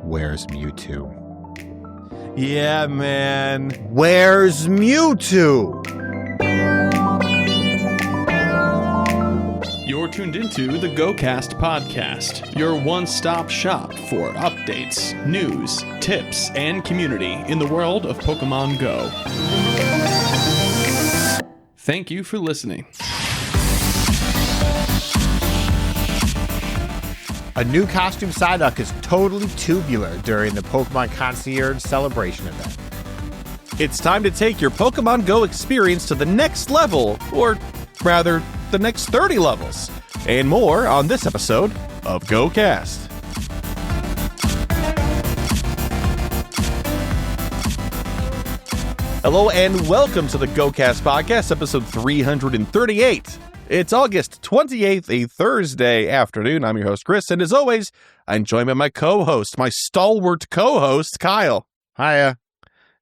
Where's Mewtwo? Yeah, man. Where's Mewtwo? You're tuned into the GOCast podcast, your one-stop shop for updates, news, tips, and community in the world of Pokemon Go. Thank you for listening. A new costume Psyduck is totally tubular during the Pokemon Concierge Celebration event. It's time to take your Pokemon Go experience to the next level, or rather, the next 30 levels, and more on this episode of GOCast. Hello and welcome to the GOCast podcast, episode 338. It's August 28th, a Thursday afternoon. I'm your host, Chris, and as always, I'm joined by my co-host, my stalwart co-host, Kyle. Hiya.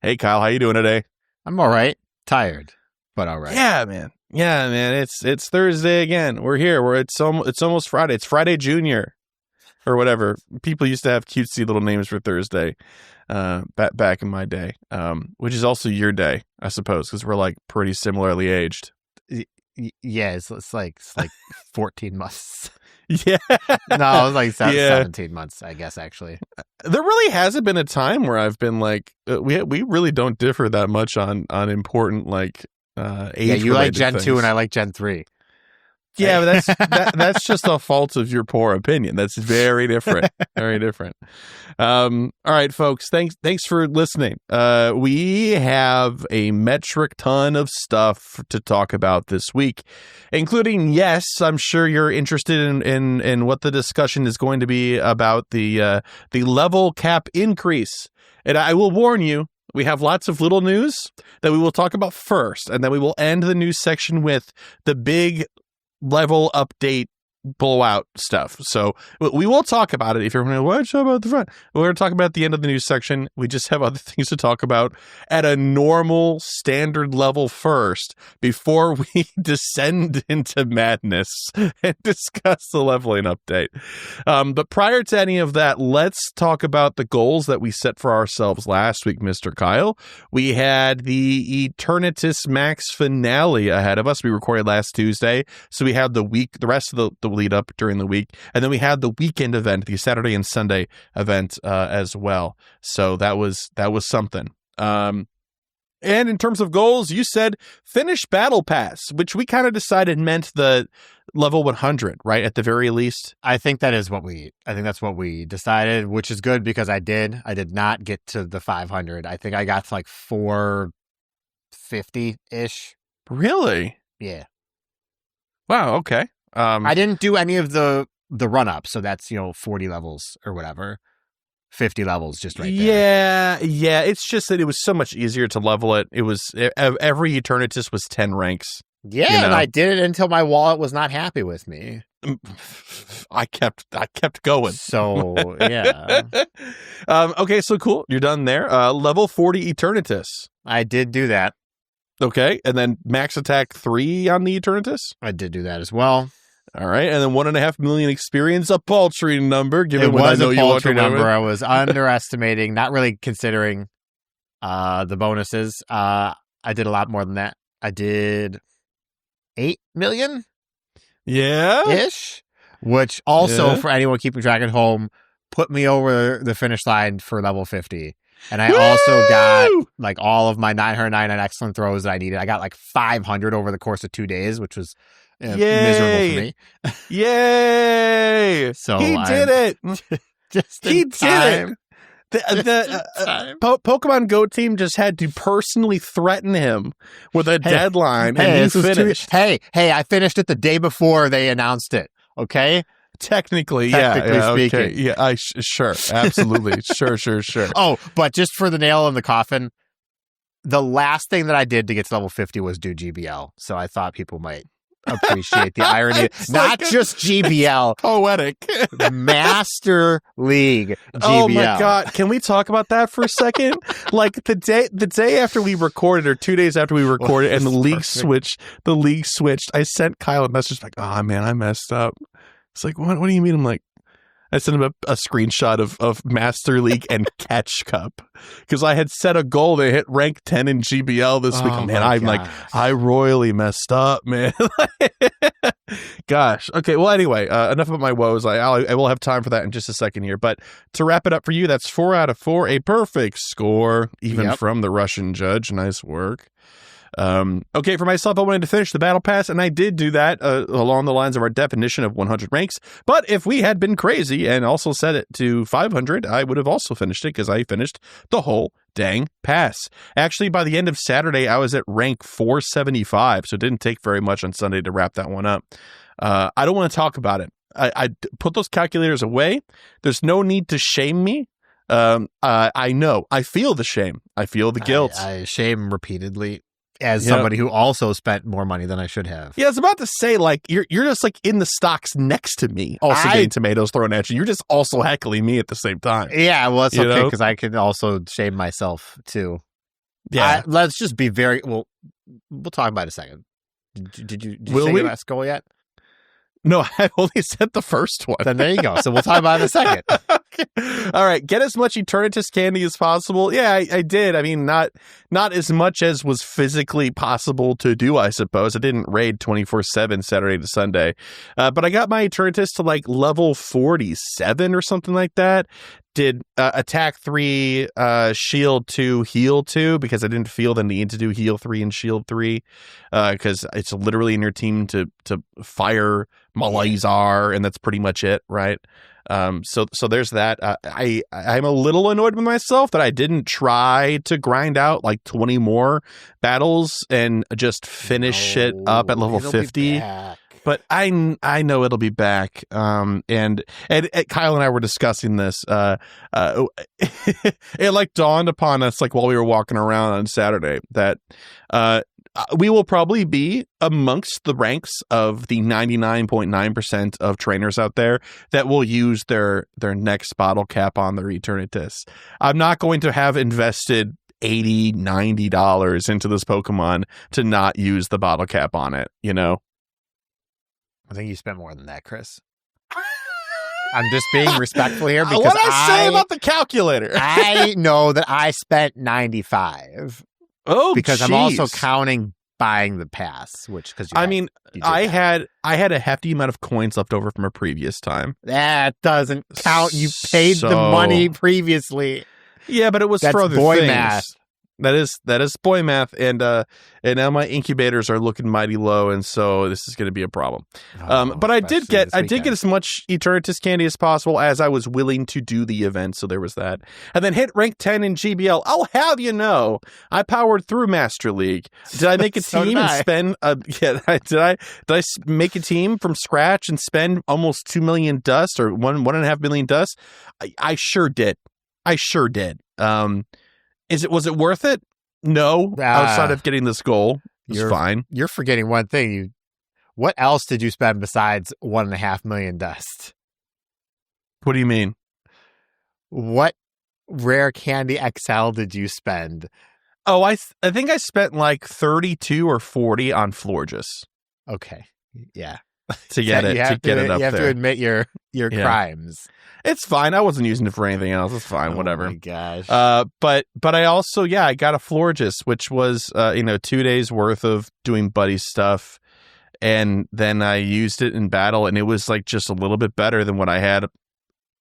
Hey, Kyle, how you doing today? I'm all right. Tired, but all right. Yeah, man. It's Thursday again. We're here. It's almost Friday. It's Friday Junior, or whatever. People used to have cutesy little names for Thursday, back in my day. Which is also your day, I suppose, because we're like pretty similarly aged. Yeah, it's like 14 months. Yeah. No, it was like 17 months, I guess, actually. There really hasn't been a time where I've been like, we really don't differ that much on important, like, age. Yeah, you like Gen things. 2 and I like Gen 3. Yeah, but that's just a fault of your poor opinion. That's very different. Very different. All right, folks. Thanks for listening. We have a metric ton of stuff to talk about this week, including, yes, I'm sure you're interested in what the discussion is going to be about the level cap increase. And I will warn you, we have lots of little news that we will talk about first, and then we will end the news section with the big level update blowout stuff. So we will talk about it. If you're going to watch about the front, we're going to talk about at the end of the news section. We just have other things to talk about at a normal standard level first before we descend into madness and discuss the leveling update. But prior to any of that, let's talk about the goals that we set for ourselves last week, Mr. Kyle. We had the Eternatus Max finale ahead of us. We recorded last Tuesday, so we had the rest of the lead up during the week, and then we had the weekend event, the Saturday and Sunday event as well. So that was something. And in terms of goals, you said finish Battle Pass, which we kind of decided meant the level 100, right? At the very least. I think that's what we decided, which is good because I did not get to the 500. I think I got to like 450-ish. Really? Yeah. Wow. Okay. I didn't do any of the run up, so that's 40 levels or whatever, 50 levels just right there. Yeah. It's just that it was so much easier to level it. It was every Eternatus was 10 ranks. Yeah, and I did it until my wallet was not happy with me. I kept going. So yeah. Okay, so cool. You're done there. Level 40 Eternatus. I did do that. Okay, and then max attack 3 on the Eternatus. I did do that as well. All right, and then 1.5 million experience, a paltry number. Given it was a paltry number. I was underestimating, not really considering the bonuses. I did a lot more than that. I did 8 million. Yeah, ish. Which also, for anyone keeping track at home, put me over the finish line for level 50. And I also got like all of my 999 excellent throws that I needed. I got like 500 over the course of 2 days, which was miserable for me. Yay! So he did it. He did it. The Pokemon Go team just had to personally threaten him with a deadline, and he finished. Hey, I finished it the day before they announced it. Okay. Technically speaking. Okay. Yeah, sure. Absolutely. Sure. Oh, but just for the nail in the coffin, the last thing that I did to get to level 50 was do GBL. So I thought people might appreciate the irony. Not like just GBL. Poetic. Master League GBL. Oh my God. Can we talk about that for a second? Like the day after we recorded, or 2 days after we recorded, and the league switched, I sent Kyle a message like, oh man, I messed up. It's like, what do you mean? I'm like, I sent him a screenshot of Master League and Catch Cup because I had set a goal to hit rank 10 in GBL this week. Man, I'm like, I royally messed up, man. Gosh. Okay. Well, anyway, enough about my woes. I will have time for that in just a second here. But to wrap it up for you, that's 4 out of 4, a perfect score, even from the Russian judge. Nice work. Okay, for myself, I wanted to finish the battle pass, and I did do that along the lines of our definition of 100 ranks. But if we had been crazy and also set it to 500, I would have also finished it because I finished the whole dang pass. Actually, by the end of Saturday, I was at rank 475, so it didn't take very much on Sunday to wrap that one up. I don't want to talk about it. I put those calculators away. There's no need to shame me. I know. I feel the shame. I feel the guilt. I shame repeatedly. As somebody who also spent more money than I should have. Yeah, I was about to say, like, you're just like in the stocks next to me, also getting tomatoes thrown at you. You're just also heckling me at the same time. Yeah, well, it's okay because I can also shame myself too. Yeah, let's just be very well. We'll talk about it in a second. Did you say your last goal yet? No, I only said the first one. Then there you go. So we'll talk about it in a second. Okay. All right. Get as much Eternatus candy as possible. Yeah, I did. I mean, not as much as was physically possible to do, I suppose. I didn't raid 24/7 Saturday to Sunday. But I got my Eternatus to like level 47 or something like that. Did attack 3, shield 2, heal 2, because I didn't feel the need to do heal 3 and shield 3, because it's literally in your team to fire Malazar, and that's pretty much it, right? So there's that. I'm a little annoyed with myself that I didn't try to grind out like 20 more battles and just finish it up at level 50. But I know it'll be back. And Kyle and I were discussing this. It like dawned upon us like while we were walking around on Saturday that we will probably be amongst the ranks of the 99.9% of trainers out there that will use their next bottle cap on their Eternatus. I'm not going to have invested $80, $90 into this Pokemon to not use the bottle cap on it, you know? I think you spent more than that, Chris. I'm just being respectful here because what I say about the calculator? I know that I spent 95. Oh, because geez. I'm also counting buying the pass, which because I had a hefty amount of coins left over from a previous time. That doesn't count. You paid the money previously. Yeah, but it was for other boy things. Math. That is boy math, and now my incubators are looking mighty low, and so this is going to be a problem. But I did get as much Eternatus candy as possible as I was willing to do the event, so there was that. And then hit rank 10 in GBL. I'll have you know, I powered through Master League. Did I make a team and spend? Did I make a team from scratch and spend almost 2 million dust or 1.5 million dust? I sure did. Was it worth it? No. Outside of getting this goal, it's fine. You're forgetting one thing. What else did you spend besides 1.5 million dust? What do you mean? What rare candy XL did you spend? Oh, I think I spent like 32 or 40 on Florges. Okay. Yeah. To get it up there. You have to admit your crimes. It's fine. I wasn't using it for anything else. It's fine. Whatever. Oh my gosh. But I also, I got a Florges, which was, 2 days worth of doing buddy stuff. And then I used it in battle, and it was like just a little bit better than what I had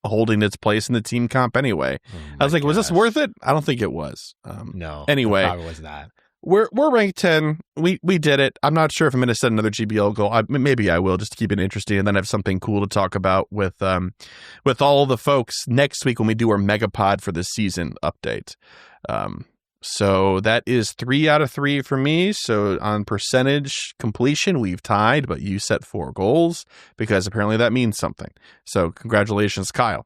holding its place in the team comp anyway. I was like, was this worth it? I don't think it was. No. Anyway. It probably was not. We're ranked 10. We did it. I'm not sure if I'm going to set another GBL goal. Maybe I will, just to keep it interesting, and then have something cool to talk about with all the folks next week when we do our Megapod for the season update. So that is 3 out of 3 for me. So on percentage completion, we've tied, but you set 4 goals because apparently that means something. So congratulations, Kyle.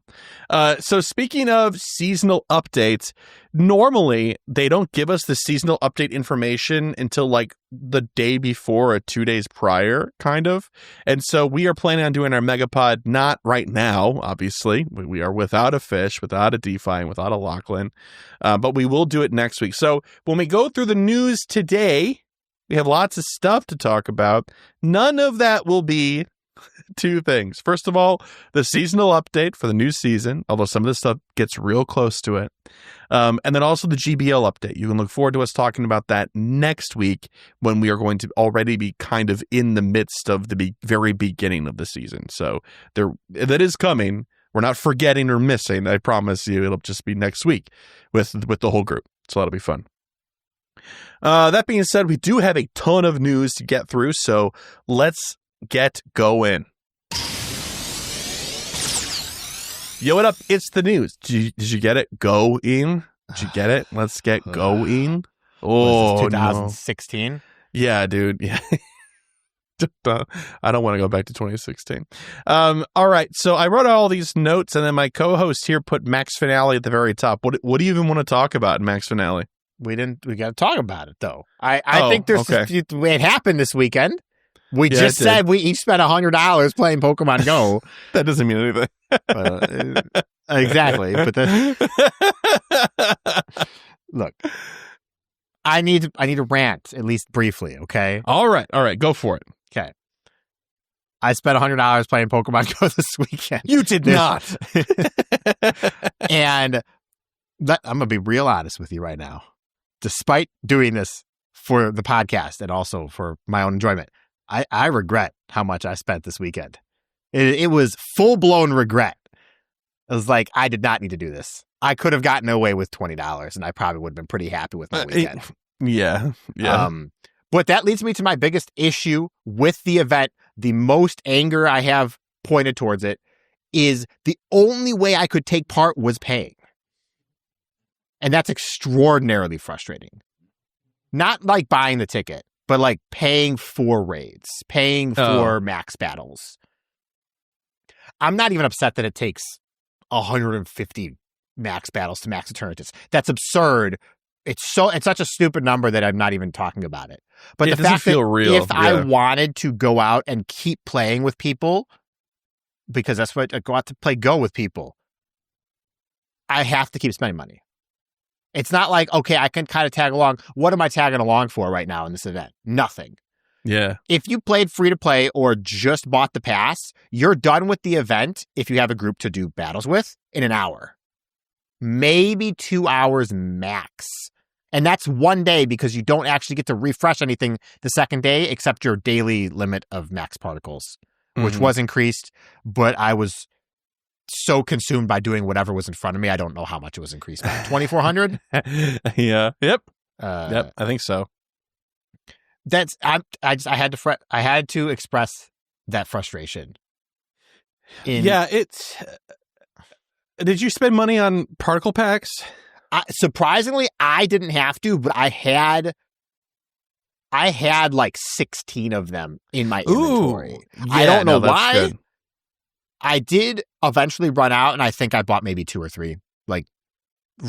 So speaking of seasonal updates, normally they don't give us the seasonal update information until like the day before or 2 days prior, kind of. And so we are planning on doing our Megapod not right now, obviously. We are without a Fish, without a DeFi, and without a Lachlan. But we will do it next week. So when we go through the news today, we have lots of stuff to talk about. None of that will be Two things. First of all, the seasonal update for the new season, although some of this stuff gets real close to it. And then also the GBL update. You can look forward to us talking about that next week when we are going to already be kind of in the midst of the very beginning of the season. So that is coming. We're not forgetting or missing. I promise you it'll just be next week with the whole group. So that'll be fun. That being said, we do have a ton of news to get through. So let's get going. Yo, what up? It's the news. Did you get it? Going? Did you get it? Let's get going. Oh, 2016? No. Yeah, dude. Yeah. I don't want to go back to 2016. All right. So I wrote all these notes, and then my co-host here put Max Finale at the very top. What do you even want to talk about in Max Finale? We got to talk about it, though. I think there's it happened this weekend. We just said we each spent $100 playing Pokemon Go. That doesn't mean anything. Exactly. But look, I need to rant at least briefly. Okay. All right. Go for it. Okay. I spent $100 playing Pokemon Go this weekend. You did not. And I'm gonna be real honest with you right now. Despite doing this for the podcast and also for my own enjoyment, I regret how much I spent this weekend. It was full-blown regret. It was like, I did not need to do this. I could have gotten away with $20, and I probably would have been pretty happy with my weekend. Yeah. But that leads me to my biggest issue with the event. The most anger I have pointed towards it is the only way I could take part was paying. And that's extraordinarily frustrating. Not like buying the ticket, but like paying for raids, paying for max battles. I'm not even upset that it takes 150 max battles to max Eternatus. That's absurd. It's such a stupid number that I'm not even talking about it. But the fact that if I wanted to go out and keep playing with people, because that's what I go out to play Go with people, I have to keep spending money. It's not like, okay, I can kind of tag along. What am I tagging along for right now in this event? Nothing. Yeah. If you played free to play or just bought the pass, you're done with the event if you have a group to do battles with in an hour. Maybe 2 hours max. And that's one day because you don't actually get to refresh anything the second day except your daily limit of max particles, which was increased, but I was so consumed by doing whatever was in front of me. I don't know how much it was increased by. 2,400? Yeah. Yep. Yep. I think so. I had to express that frustration. Did you spend money on particle packs? Surprisingly, I didn't have to, but I had like 16 of them in my inventory. Yeah, I don't know why. Good. I did eventually run out, and I think I bought maybe 2 or 3, like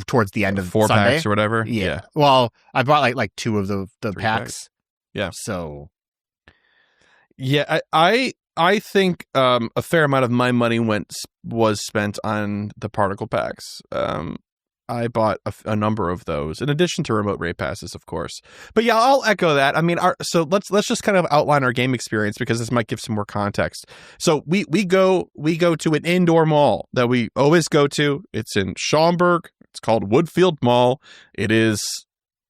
towards the end of 4 Sunday. packs or whatever. Yeah. Well, I bought like 2 of the packs. Yeah. So. Yeah, I think a fair amount of my money was spent on the particle packs. I bought a number of those, in addition to remote raid passes, of course. But yeah, I'll echo that. I mean, so let's just kind of outline our game experience because this might give some more context. So we go to an indoor mall that we always go to. It's in Schaumburg. It's called Woodfield Mall. It is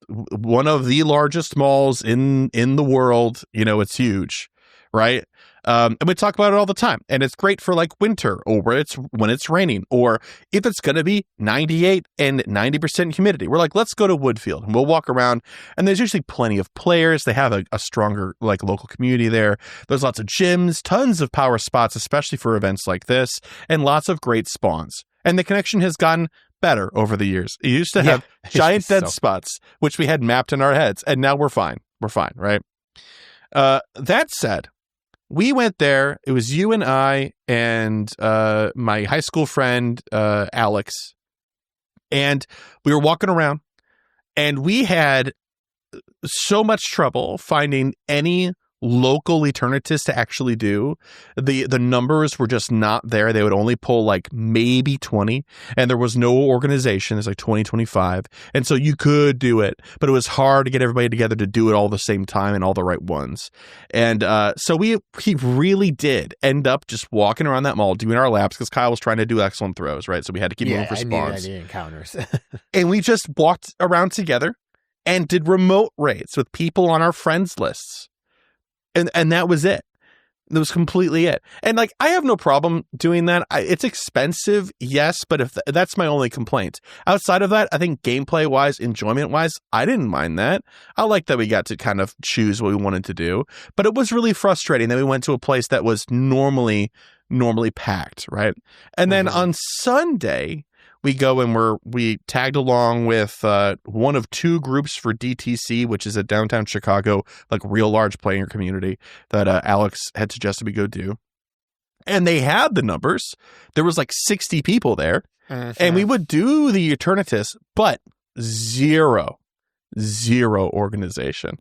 one of the largest malls in the world. You know, it's huge, right? And we talk about it all the time, and it's great for like winter or when it's raining, or if it's going to be 98 and 90% humidity. We're like, let's go to Woodfield and we'll walk around, and there's usually plenty of players. They have a stronger like local community there. There's lots of gyms, tons of power spots, especially for events like this, and lots of great spawns. And the connection has gotten better over the years. It used to have giant dead spots, which we had mapped in our heads, and now we're fine. We're fine, right? That said, we went there. It was you and I and my high school friend, Alex. And we were walking around, and we had so much trouble finding any local Eternatus to actually do. The numbers were just not there. They would only pull like maybe 20, and there was no organization. It's like 2025. And so you could do it, but it was hard to get everybody together to do it all the same time and all the right ones. And so we really did end up just walking around that mall doing our laps because Kyle was trying to do excellent throws, right? So we had to keep moving for spawns. I needed encounters. And we just walked around together and did remote raids with people on our friends lists. And that was it. That was completely it. And like, I have no problem doing that. It's expensive, yes, but if that's my only complaint. Outside of that, I think gameplay wise, enjoyment wise, I didn't mind that. I like that we got to kind of choose what we wanted to do, but it was really frustrating that we went to a place that was normally packed, right? And then on Sunday, we go and we tagged along with one of two groups for DTC, which is a downtown Chicago, like real large player community that Alex had suggested we go do. And they had the numbers. There was like 60 people there. And we would do the Eternatus, but zero organization.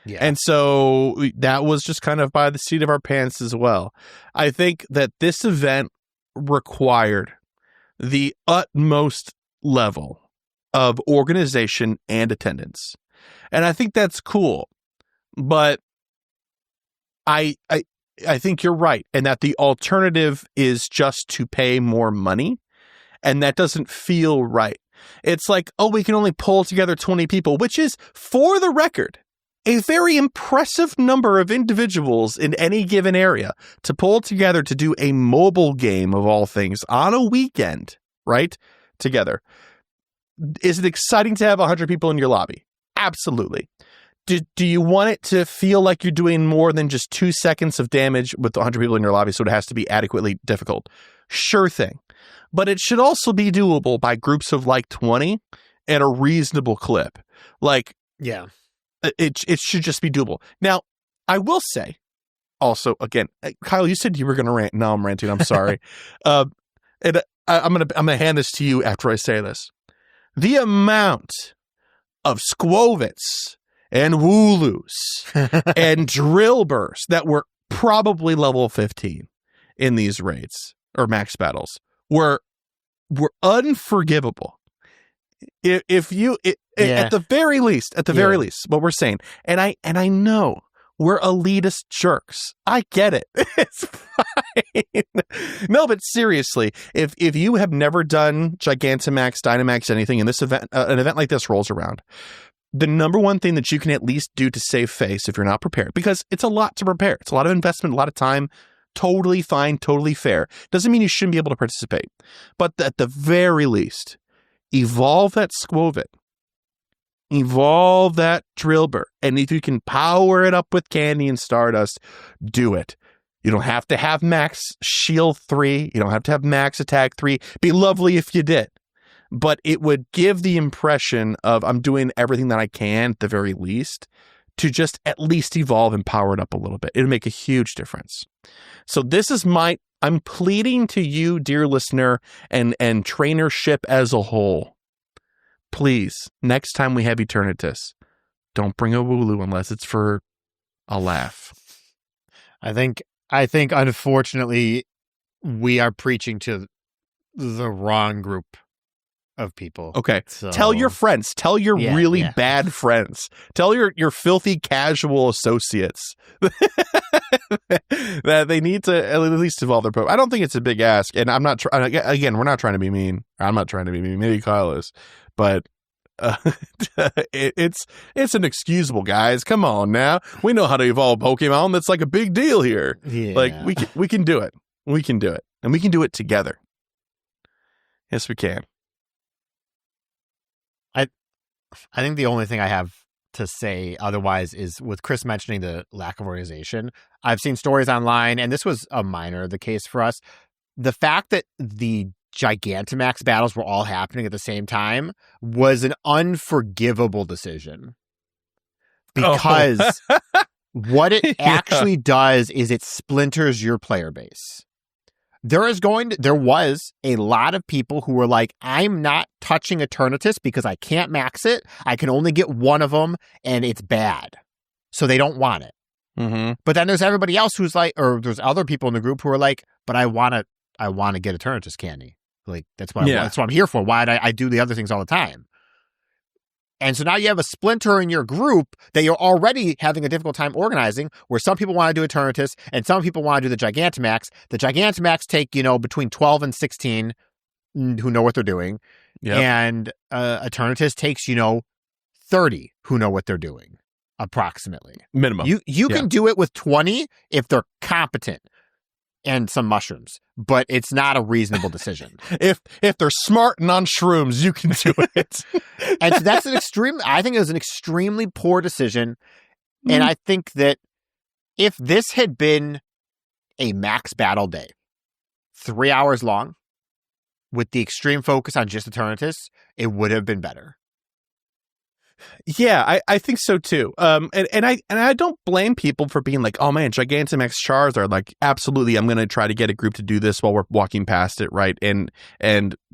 Yeah. And so that was just kind of by the seat of our pants as well. I think that this event required the utmost level of organization and attendance. And I think that's cool. But I think you're right. And that the alternative is just to pay more money. And that doesn't feel right. It's like, oh, we can only pull together 20 people, which is, for the record, a very impressive number of individuals in any given area to pull together to do a mobile game of all things on a weekend, right? Together. Is it exciting to have 100 people in your lobby? Absolutely. Do you want it to feel like you're doing more than just 2 seconds of damage with 100 people in your lobby, so it has to be adequately difficult? Sure thing. But it should also be doable by groups of like 20 at a reasonable clip. Like, yeah. It should just be doable. Now, I will say, also, again, Kyle, you said you were going to rant. Now I'm ranting. I'm sorry. I'm gonna hand this to you after I say this. The amount of Squovits and Wooloos and Drillburs that were probably level 15 in these raids or max battles were unforgivable. If you at the very least, what we're saying, and I know we're elitist jerks. I get it. It's fine. No, but seriously, if you have never done Gigantamax, Dynamax, anything, and this event, an event like this rolls around, the number one thing that you can at least do to save face if you're not prepared, because it's a lot to prepare, it's a lot of investment, a lot of time. Totally fine, totally fair. Doesn't mean you shouldn't be able to participate, but at the very least, evolve that Squovit, evolve that Drillbur, and if you can power it up with Candy and Stardust, do it. You don't have to have max shield 3. You don't have to have max attack 3. Be lovely if you did. But it would give the impression of I'm doing everything that I can at the very least to just at least evolve and power it up a little bit. It'll make a huge difference. So this is I'm pleading to you, dear listener, and trainership as a whole. Please, next time we have Eternatus, don't bring a Wooloo unless it's for a laugh. I think unfortunately we are preaching to the wrong group of people. Okay. So, tell your friends. Tell your really bad friends. Tell your filthy casual associates that they need to at least evolve their Pokemon. I don't think it's a big ask, and I'm not again, we're not trying to be mean. I'm not trying to be mean. Maybe Kyle is, but it's an excusable, guys. Come on now. We know how to evolve Pokemon. That's like a big deal here. Yeah. Like we can do it. We can do it, and we can do it together. Yes, we can. I think the only thing I have to say otherwise is with Chris mentioning the lack of organization. I've seen stories online, and this was the case for us. The fact that the Gigantamax battles were all happening at the same time was an unforgivable decision. Because what it actually does is it splinters your player base. There was a lot of people who were like, I'm not touching Eternatus because I can't max it. I can only get one of them and it's bad. So they don't want it. Mm-hmm. But then there's everybody else who's like, or there's other people in the group who are like, but I want to get Eternatus candy. Like, that's what that's what I'm here for. Why I do the other things all the time. And so now you have a splinter in your group that you're already having a difficult time organizing, where some people want to do Eternatus and some people want to do the Gigantamax. The Gigantamax take, between 12 and 16 who know what they're doing. Yep. And Eternatus takes, 30 who know what they're doing, approximately. Minimum. You can do it with 20 if they're competent and some mushrooms, but it's not a reasonable decision. If they're smart and on shrooms, you can do it. And so that's I think it was an extremely poor decision. And I think that if this had been a max battle day, 3 hours long, with the extreme focus on just Eternatus, it would have been better. Yeah, I think so too. And I don't blame people for being like, oh man, Gigantamax Charizard, like, absolutely, I'm going to try to get a group to do this while we're walking past it, right? And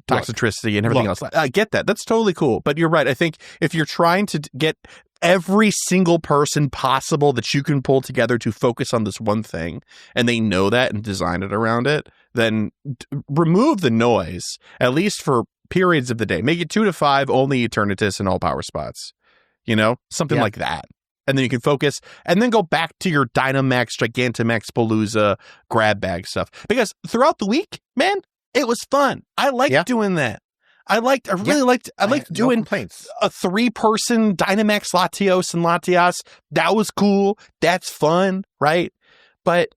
Toxicity and everything else. I get that. That's totally cool. But you're right. I think if you're trying to get every single person possible that you can pull together to focus on this one thing, and they know that and design it around it, then remove the noise, at least for periods of the day. Make it 2 to 5, only Eternatus and all power spots. Something like that. And then you can focus and then go back to your Dynamax, Gigantamax, Palooza, grab bag stuff. Because throughout the week, man, it was fun. I liked doing that. I liked doing no complaints. A 3-person Dynamax Latios and Latias. That was cool. That's fun, right? But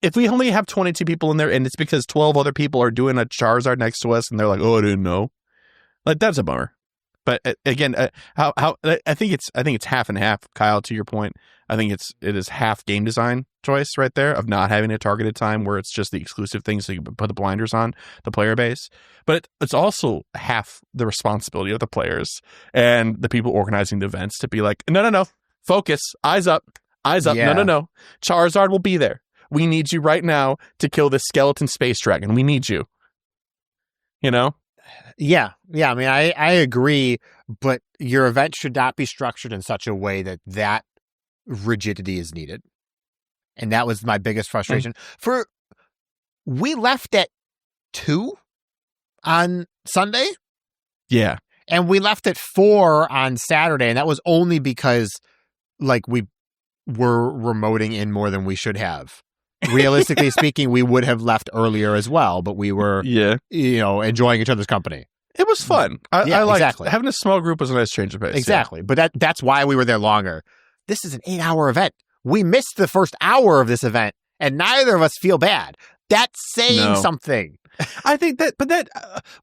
if we only have 22 people in there and it's because 12 other people are doing a Charizard next to us and they're like, oh, I didn't know. Like, that's a bummer. But again, how I think it's half and half, Kyle, to your point. I think it is half game design choice right there of not having a targeted time where it's just the exclusive things so you can put the blinders on the player base. But it's also half the responsibility of the players and the people organizing the events to be like, no, focus, eyes up, no. Charizard will be there. We need you right now to kill this skeleton space dragon. We need you. Yeah. I mean, I agree, but your event should not be structured in such a way that rigidity is needed. And that was my biggest frustration. We left at 2 on Sunday. Yeah. And we left at 4 on Saturday. And that was only because, like, we were remoting in more than we should have. Realistically speaking, we would have left earlier as well, but we were, enjoying each other's company. It was fun. I liked exactly. Having a small group was a nice change of pace. Exactly. Yeah. But that's why we were there longer. This is an 8-hour event. We missed the first hour of this event, and neither of us feel bad. That's saying something. I think that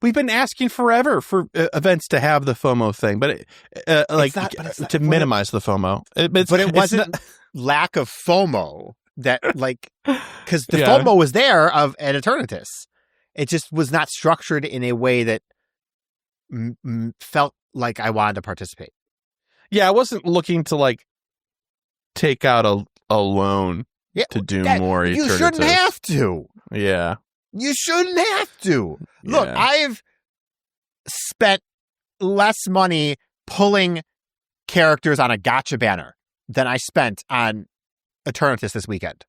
we've been asking forever for events to have the FOMO thing, but to minimize the FOMO. But it wasn't lack of FOMO. That, like, because the FOMO was there at Eternatus. It just was not structured in a way that felt like I wanted to participate. Yeah, I wasn't looking to, like, take out a loan to do more Eternatus. You shouldn't have to. Yeah. You shouldn't have to. Look, I've spent less money pulling characters on a gacha banner than I spent on Eternatus this weekend.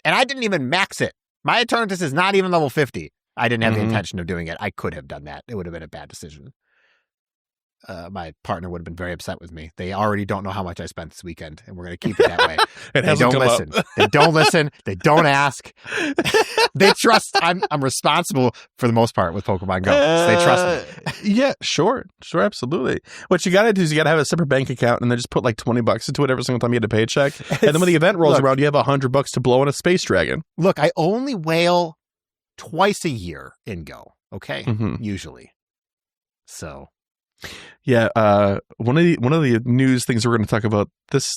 And I didn't even max it. My Eternatus is not even level 50. I didn't have the intention of doing it. I could have done that. It would have been a bad decision. My partner would have been very upset with me. They already don't know how much I spent this weekend, and we're going to keep it that way. They don't listen. They don't listen. They don't ask. They trust. I'm responsible for the most part with Pokemon Go. So they trust me. Yeah, sure, absolutely. What you got to do is you got to have a separate bank account, and then just put like $20 into it every single time you get a paycheck. And then when the event rolls around, you have $100 to blow on a space dragon. Look, I only whale twice a year in Go. Okay, usually. So. Yeah, one of the news things we're going to talk about this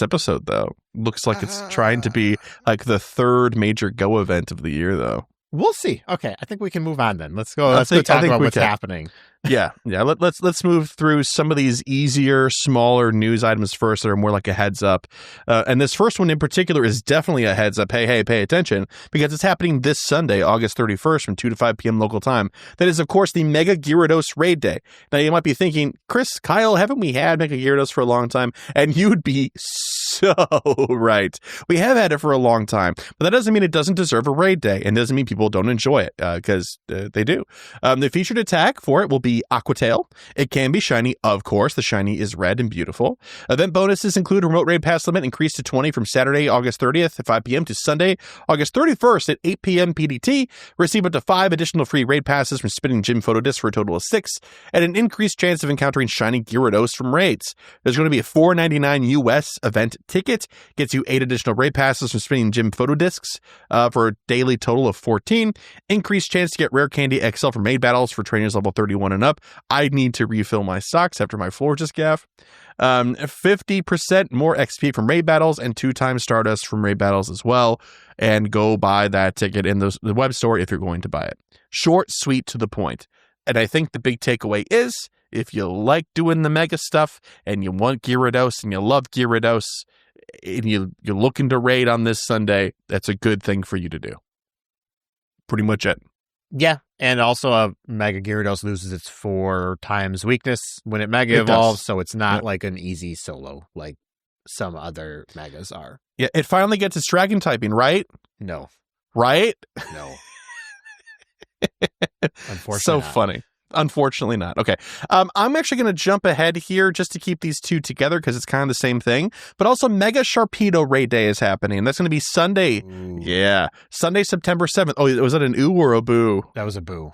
episode though looks like it's trying to be like the third major Go event of the year though. We'll see. Okay, I think we can move on then. Let's go. Let's go talk about what's happening. Yeah. Let's move through some of these easier, smaller news items first that are more like a heads up. And this first one in particular is definitely a heads up. Hey, pay attention, because it's happening this Sunday, August 31st from 2 to 5 p.m. local time. That is, of course, the Mega Gyarados Raid Day. Now, you might be thinking, Chris, Kyle, haven't we had Mega Gyarados for a long time? And you'd be so right. We have had it for a long time, but that doesn't mean it doesn't deserve a raid day, and doesn't mean people don't enjoy it, because they do. The featured attack for it will be Aqua Tail. It can be shiny, of course. The shiny is red and beautiful. Event bonuses include remote raid pass limit increased to 20 from Saturday, August 30th at 5 p.m. to Sunday, August 31st at 8 p.m. PDT. Receive up to 5 additional free raid passes from spinning gym photo discs for a total of 6, and an increased chance of encountering shiny Gyarados from raids. There's going to be a $4.99 US event ticket. Gets you 8 additional raid passes from spinning gym photo discs for a daily total of 14. Increased chance to get rare candy XL from maid battles for trainers level 31 and up. I need to refill my stocks after my floor just gaff. 50% more XP from raid battles and 2 times Stardust from raid battles as well. And go buy that ticket in the web store if you're going to buy it. Short, sweet, to the point. And I think the big takeaway is, if you like doing the mega stuff and you want Gyarados and you love Gyarados and you're looking to raid on this Sunday, that's a good thing for you to do. Pretty much it. Yeah, and also Mega Gyarados loses its 4 times weakness when it Mega evolves, so it's not like an easy solo like some other Megas are. Yeah, it finally gets its dragon typing, right? No. Right? No. Unfortunately so not. Funny. Unfortunately not. Okay. I'm actually going to jump ahead here just to keep these two together because it's kind of the same thing. But also Mega Sharpedo Raid Day is happening. That's going to be Sunday. Ooh. Yeah. Sunday, September 7th. Oh, was that an ooh or a boo? That was a boo.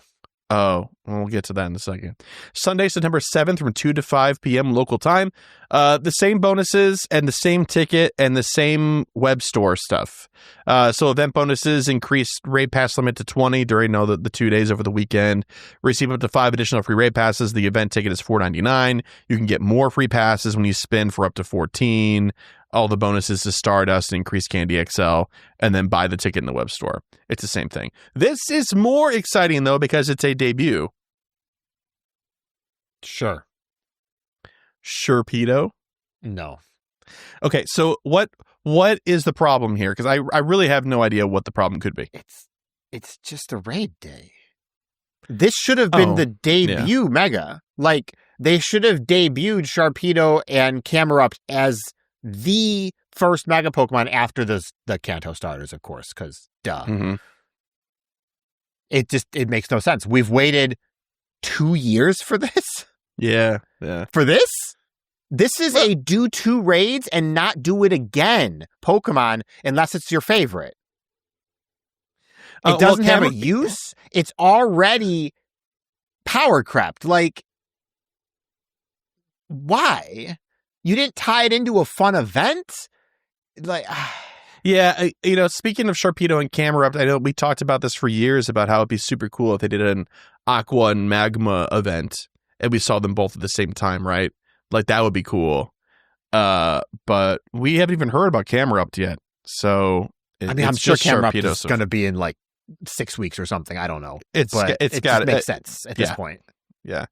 Oh, we'll get to that in a second. Sunday, September 7th from 2 to 5 p.m. local time. The same bonuses and the same ticket and the same web store stuff. So event bonuses increased raid pass limit to 20 during the 2 days over the weekend. Receive up to 5 additional free raid passes. The event ticket is $4.99. You can get more free passes when you spin for up to 14. All the bonuses to Stardust and increased Candy XL, and then buy the ticket in the web store. It's the same thing. This is more exciting, though, because it's a debut. Sure. Sharpedo? No. Okay, so what is the problem here? Because I really have no idea what the problem could be. It's just a raid day. This should have been the debut Mega. Like, they should have debuted Sharpedo and Camerupt as the first Mega Pokemon after the Kanto starters, of course, because duh. Mm-hmm. It makes no sense. We've waited 2 years for this? Yeah. For this? This is a do 2 raids and not do it again Pokemon unless it's your favorite. It doesn't have a use. It's already power crept. Like, why? You didn't tie it into a fun event? Like, yeah, speaking of Sharpedo and Camerupt, I know we talked about this for years about how it'd be super cool if they did an Aqua and Magma event and we saw them both at the same time, right? Like, that would be cool. But we haven't even heard about Camerupt yet. So, I'm sure Camerupt is going to be in like 6 weeks or something. I don't know. It makes sense at this point. Yeah.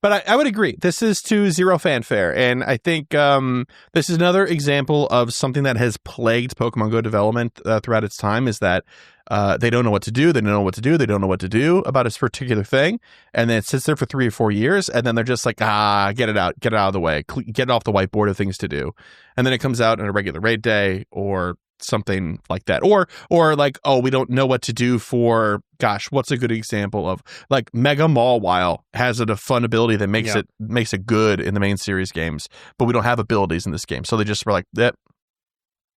But I would agree. This is to zero fanfare. And I think this is another example of something that has plagued Pokemon Go development throughout its time, is that they don't know what to do. They don't know what to do. They don't know what to do about this particular thing. And then it sits there for 3 or 4 years. And then they're just like, get it out of the way. Get it off the whiteboard of things to do. And then it comes out on a regular raid day or something like that, or like, oh, we don't know what to do for, gosh, what's a good example of, like, Mega Mawile has a fun ability that makes it good in the main series games, but we don't have abilities in this game, so they just were like, yep,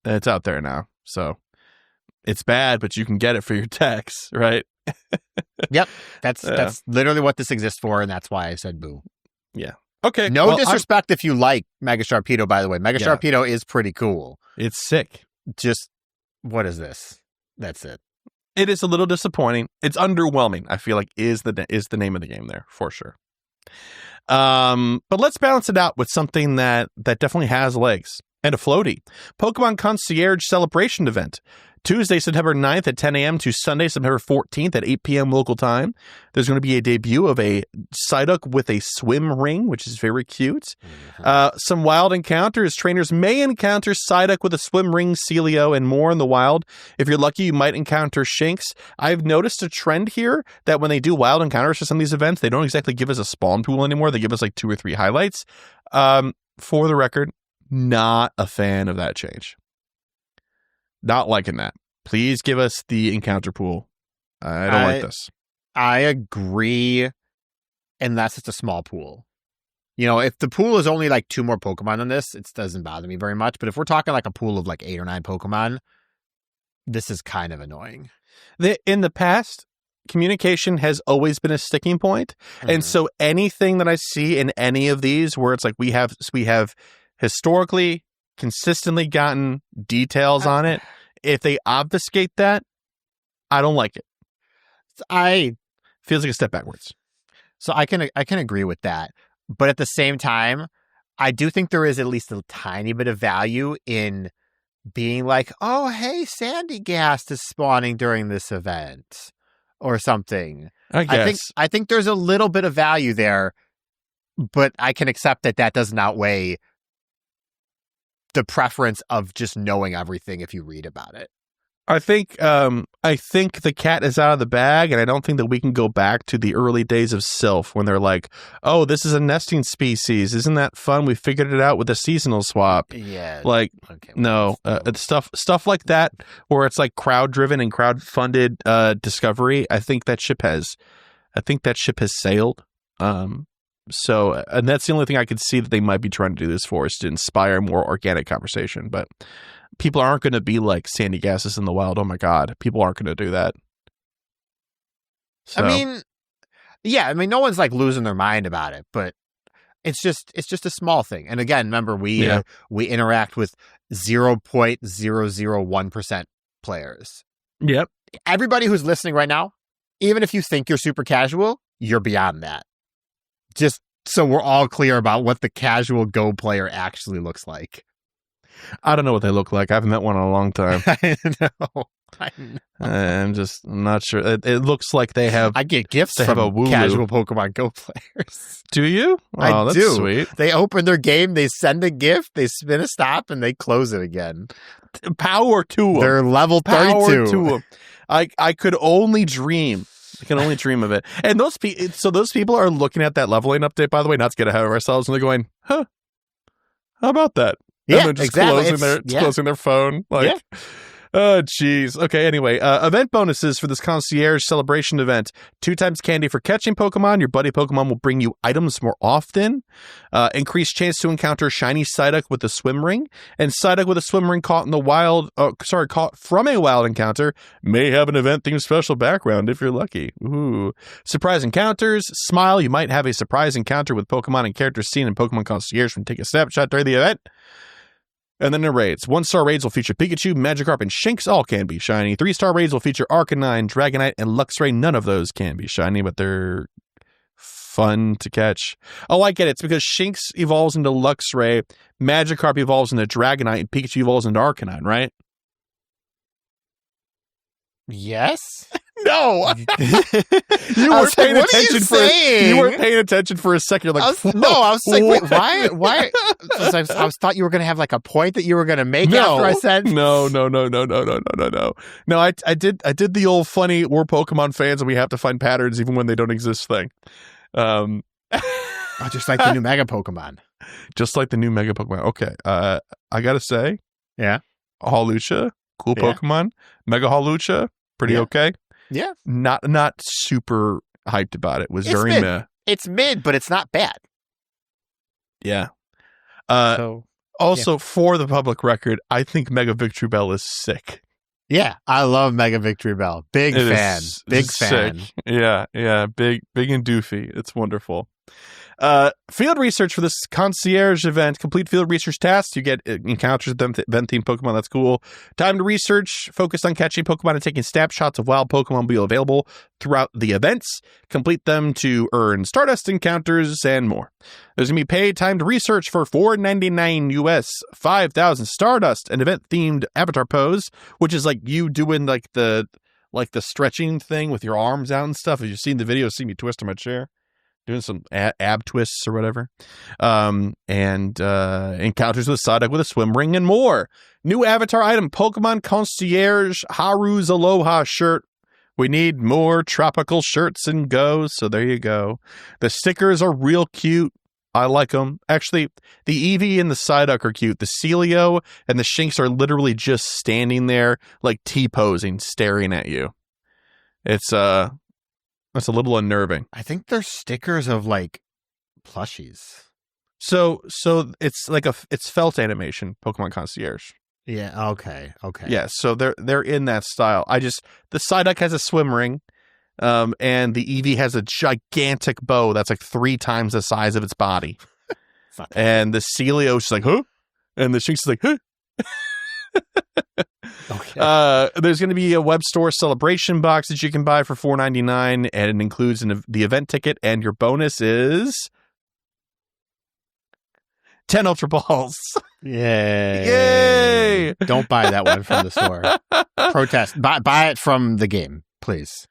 it's out there now, so it's bad, but you can get it for your tax, right? Yep, that's literally what this exists for, and that's why I said boo. Yeah. Okay. No disrespect if you like Mega Sharpedo, by the way. Mega Sharpedo is pretty cool. It's sick. Just, what is this? That's it. It is a little disappointing. It's underwhelming, I feel like, is the name of the game there, for sure. But let's balance it out with something that definitely has legs. And a floaty. Pokemon Concierge Celebration event. Tuesday, September 9th at 10 a.m. to Sunday, September 14th at 8 p.m. local time. There's going to be a debut of a Psyduck with a swim ring, which is very cute. Some wild encounters. Trainers may encounter Psyduck with a swim ring, Celio, and more in the wild. If you're lucky, you might encounter Shinx. I've noticed a trend here that when they do wild encounters for some of these events, they don't exactly give us a spawn pool anymore. They give us like 2 or 3 highlights. For the record, not a fan of that change. Not liking that. Please give us the encounter pool. I don't like this. I agree, unless it's a small pool. You know, if the pool is only like 2 more Pokemon than this, it doesn't bother me very much. But if we're talking like a pool of like 8 or 9 Pokemon, this is kind of annoying. In the past, communication has always been a sticking point. And so anything that I see in any of these where it's like we have historically consistently gotten details on it. If they obfuscate that, I don't like it. Feels like a step backwards. So I can agree with that. But at the same time, I do think there is at least a tiny bit of value in being like, oh, hey, Sandygast is spawning during this event or something. I guess. I think there's a little bit of value there, but I can accept that doesn't outweigh the preference of just knowing everything if you read about it. I think the cat is out of the bag, and I don't think that we can go back to the early days of Sylph when they're like, oh, this is a nesting species. Isn't that fun? We figured it out with a seasonal swap. Yeah. Like, okay, no, stuff like that where it's like crowd-driven and crowd-funded discovery. I think that ship has sailed. So, and that's the only thing I could see that they might be trying to do this for, is to inspire more organic conversation. But people aren't going to be like Sandygast is in the wild. Oh my God. People aren't going to do that. So. I mean, no one's like losing their mind about it, but it's just a small thing. And again, remember, we interact with 0.001% players. Yep. Everybody who's listening right now, even if you think you're super casual, you're beyond that. Just so we're all clear about what the casual Go player actually looks like. I don't know what they look like. I haven't met one in a long time. I know. I'm not sure. It looks like they have... I get gifts from casual Pokemon Go players. Do you? Oh, that's do. Sweet. They open their game, they send a gift, they spin a stop, and they close it again. Power to them. They're level 32. Power to them. I could only dream. I can only dream of it. And those people are looking at that leveling update, by the way, not to get ahead of ourselves, and they're going, huh, how about that? Yeah, and they're just exactly. closing their phone. Like, oh, geez. Okay, anyway, event bonuses for this Concierge Celebration event. 2 times candy for catching Pokemon. Your buddy Pokemon will bring you items more often. Increased chance to encounter shiny Psyduck with a swim ring. And Psyduck with a swim ring caught from a wild encounter may have an event-themed special background if you're lucky. Ooh. Surprise encounters. Smile. You might have a surprise encounter with Pokemon and characters seen in Pokemon Concierge from Take a Snapshot during the event. And then the raids. 1-star raids will feature Pikachu, Magikarp, and Shinx. All can be shiny. 3-star raids will feature Arcanine, Dragonite, and Luxray. None of those can be shiny, but they're fun to catch. Oh, I get it. It's because Shinx evolves into Luxray, Magikarp evolves into Dragonite, and Pikachu evolves into Arcanine, right? Yes. No. You weren't paying attention for a second. You're like, I was like, wait, why? I thought you were going to have like a point that you were going to make after I said. No. No, I did the old funny, we're Pokemon fans and we have to find patterns even when they don't exist thing. Just like the new Mega Pokemon. Just like the new Mega Pokemon. Okay. I got to say. Yeah. Hawlucha, cool Pokemon. Mega Hawlucha, pretty okay. Yeah. Not super hyped about it. It's very meh. It's mid, but it's not bad. Yeah. For the public record, I think Mega Victory Bell is sick. Yeah, I love Mega Victory Bell. Big fan. Sick. Yeah. Big and doofy. It's wonderful. Field research for this concierge event. Complete field research tasks. You get encounters with event-themed Pokemon. That's cool. Time to research. Focused on catching Pokemon and taking snapshots of wild Pokemon will be available throughout the events. Complete them to earn Stardust encounters and more. There's going to be paid time to research for $4.99 US, 5,000 Stardust, an event-themed avatar pose, which is like you doing like the stretching thing with your arms out and stuff. If you've seen the video, see me twist on my chair, doing some ab twists or whatever. And encounters with Psyduck with a swim ring and more. New avatar item, Pokemon Concierge Haru's Aloha shirt. We need more tropical shirts in Go, so there you go. The stickers are real cute. I like them. Actually, the Eevee and the Psyduck are cute. The Celio and the Shinx are literally just standing there, like T-posing, staring at you. It's that's a little unnerving. I think they're stickers of like plushies. So it's like it's felt animation, Pokemon Concierge. Yeah. Okay. Yeah. So they're in that style. The Psyduck has a swim ring. And the Eevee has a gigantic bow that's like 3 times the size of its body. And the Celio's just like, huh? And the Shinx is like, huh? Okay. There's going to be a web store celebration box that you can buy for $4.99, and it includes the event ticket, and your bonus is 10 Ultra Balls. Yay! Don't buy that one from the store. Protest. Buy it from the game, please.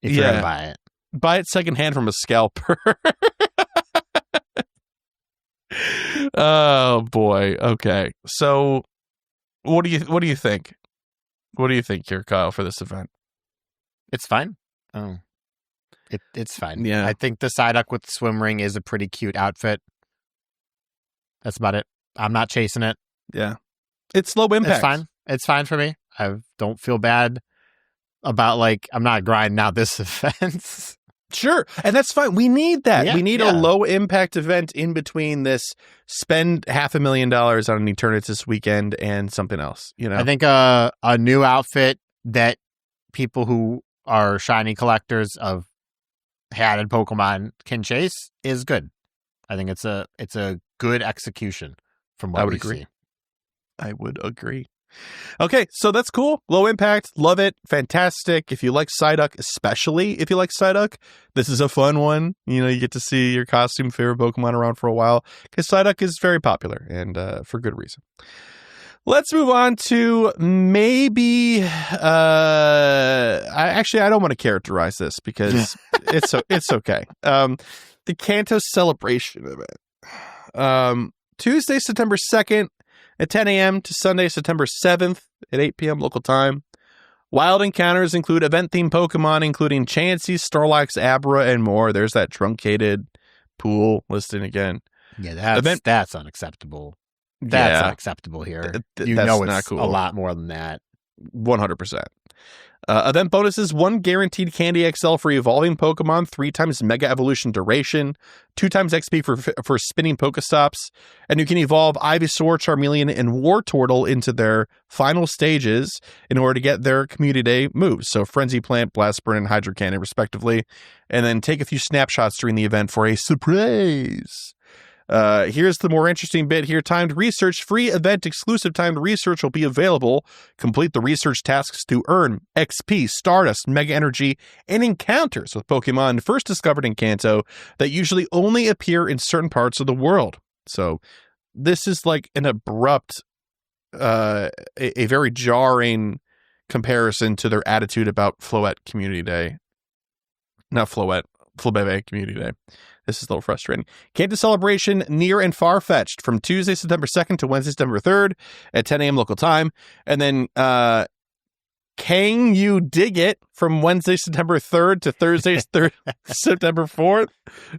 If you're going to buy it. Buy it secondhand from a scalper. Oh boy. Okay. So what do you think? What do you think here, Kyle, for this event? It's fine. Oh. It's fine. Yeah. I think the Psyduck with the swim ring is a pretty cute outfit. That's about it. I'm not chasing it. Yeah. It's low impact. It's fine. It's fine for me. I don't feel bad about I'm not grinding out this event. Sure. And that's fine. We need that. Yeah, we need a low impact event in between this spend $500,000 on an Eternatus this weekend and something else. You know, I think a new outfit that people who are shiny collectors of hatted Pokemon can chase is good. I think it's a good execution from what we see. I would agree. Okay, so that's cool. Low impact. Love it. Fantastic. If you like Psyduck, especially if you like Psyduck, this is a fun one. You know, you get to see your costume favorite Pokemon around for a while because Psyduck is very popular and for good reason. Let's move on to maybe I don't want to characterize this because it's okay. The Kanto Celebration event. Tuesday, September 2nd. At 10 a.m. to Sunday, September 7th at 8 p.m. local time. Wild encounters include event-themed Pokemon, including Chansey, Snorlax, Abra, and more. There's that truncated pool listing again. Yeah, that's unacceptable. That's unacceptable here. You know it's cool. A lot more than that. 100%. Event bonuses: 1 guaranteed Candy XL for evolving Pokemon, 3 times Mega Evolution duration, 2 times XP for spinning Pokestops, and you can evolve Ivysaur, Charmeleon, and Wartortle into their final stages in order to get their Community Day moves. So Frenzy Plant, Blast Burn, and Hydro Cannon, respectively, and then take a few snapshots during the event for a surprise. Here's the more interesting bit here. Timed research, free event exclusive timed research will be available. Complete the research tasks to earn XP, Stardust, Mega Energy, and encounters with Pokemon first discovered in Kanto that usually only appear in certain parts of the world. So this is like an abrupt, a very jarring comparison to their attitude about Floette Community Day. Not Floette, Flabebe Community Day. This is a little frustrating. Kanto Celebration, Near and Far-Fetched from Tuesday, September 2nd to Wednesday, September 3rd at 10 a.m. local time. And then Can You Dig It from Wednesday, September 3rd to Thursday, September 4th.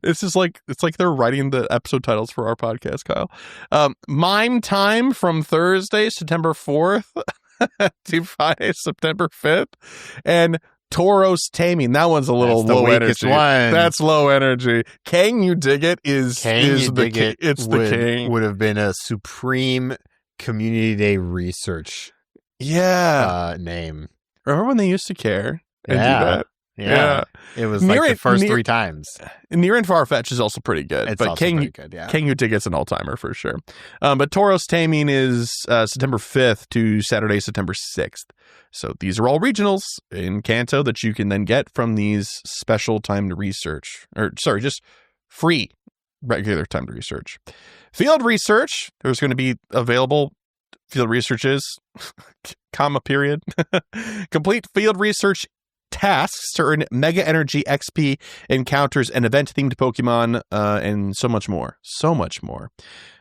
It's like they're writing the episode titles for our podcast, Kyle. Mime Time from Thursday, September 4th to Friday, September 5th. And Tauros Taming. That one's a little low energy. One. That's low energy. Can You Dig It is the king. Would have been a supreme Community Day research name. name. Remember when they used to care and do that? Yeah. It was Near like the it- first near- 3 times. Near and Farfetch is also pretty good. It's but also pretty good, yeah. Kangu Ticket's an all-timer for sure. But Tauros Taming is September 5th to Saturday, September 6th. So these are all regionals in Kanto that you can then get from these special timed research. Just free regular timed research. Field research, there's going to be available field researches, comma period. Complete field research tasks to earn Mega Energy XP encounters and event-themed Pokemon, and so much more. So much more.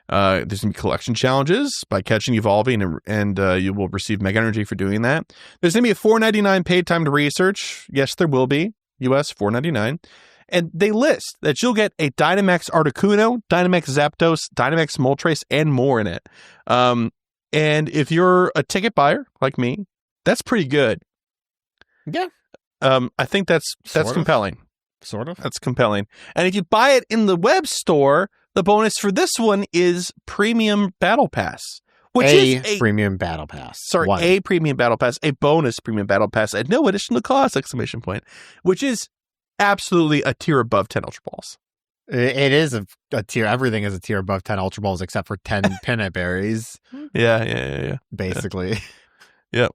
There's going to be collection challenges by catching, evolving, and you will receive Mega Energy for doing that. There's going to be a $4.99 paid time to research. Yes, there will be. US $4.99. And they list that you'll get a Dynamax Articuno, Dynamax Zapdos, Dynamax Moltres, and more in it. And if you're a ticket buyer like me, that's pretty good. Yeah. I think that's Sort of. compelling. Sort of. That's compelling. And if you buy it in the web store, the bonus for this one is Premium Battle Pass, which is a premium battle pass. a Premium Battle Pass, a bonus Premium Battle Pass at no additional cost! Which is absolutely a tier above 10 Ultra Balls. It is a tier. Everything is a tier above 10 Ultra Balls except for 10 Pinot Berries, Yeah. basically. Yep.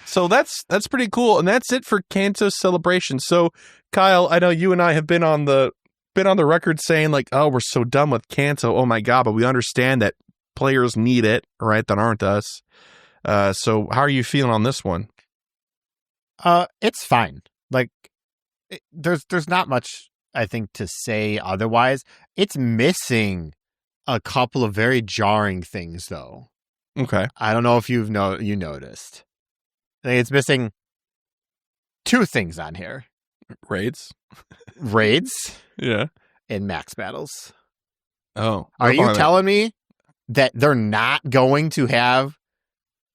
So that's pretty cool, and that's it for Kanto Celebration. So, Kyle, I know you and I have been on the record saying like, "Oh, we're so done with Kanto. Oh my god!" But we understand that players need it, right? That aren't us. So, how are you feeling on this one? It's fine. Like, there's not much I think to say otherwise. It's missing a couple of very jarring things, though. Okay. I don't know if you noticed. I think it's missing 2 things on here: Raids. and max battles. Oh, Are you telling me that they're not going to have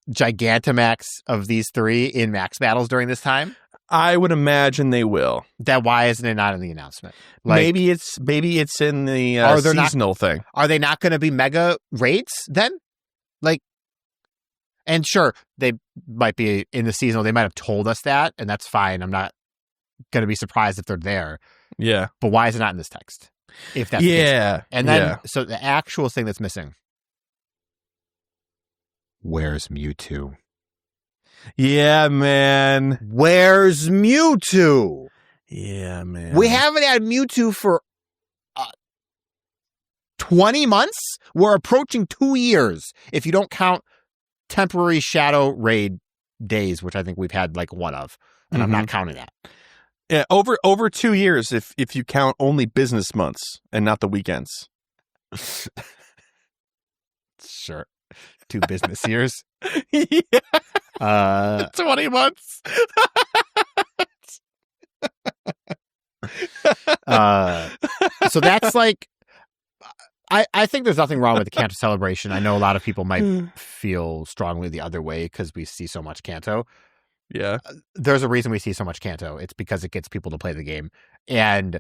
Gigantamax of these 3 in max battles during this time? I would imagine they will. That why isn't it not in the announcement? Maybe it's in the seasonal thing. Are they not going to be mega raids then? And sure, they might be in the seasonal. They might have told us that, and that's fine. I'm not going to be surprised if they're there. Yeah. But why is it not in this text? If that's the case? Yeah. And then, so the actual thing that's missing. Where's Mewtwo? Yeah, man. Where's Mewtwo? Yeah, man. We haven't had Mewtwo for 20 months? We're approaching 2 years, if you don't count temporary Shadow Raid days, which I think we've had like one of, and I'm not counting that. Yeah, over 2 years if you count only business months and not the weekends. Sure. 2 business years. Yeah. 20 months. So that's like, I think there's nothing wrong with the Kanto Celebration. I know a lot of people might feel strongly the other way because we see so much Kanto. Yeah. There's a reason we see so much Kanto. It's because it gets people to play the game. And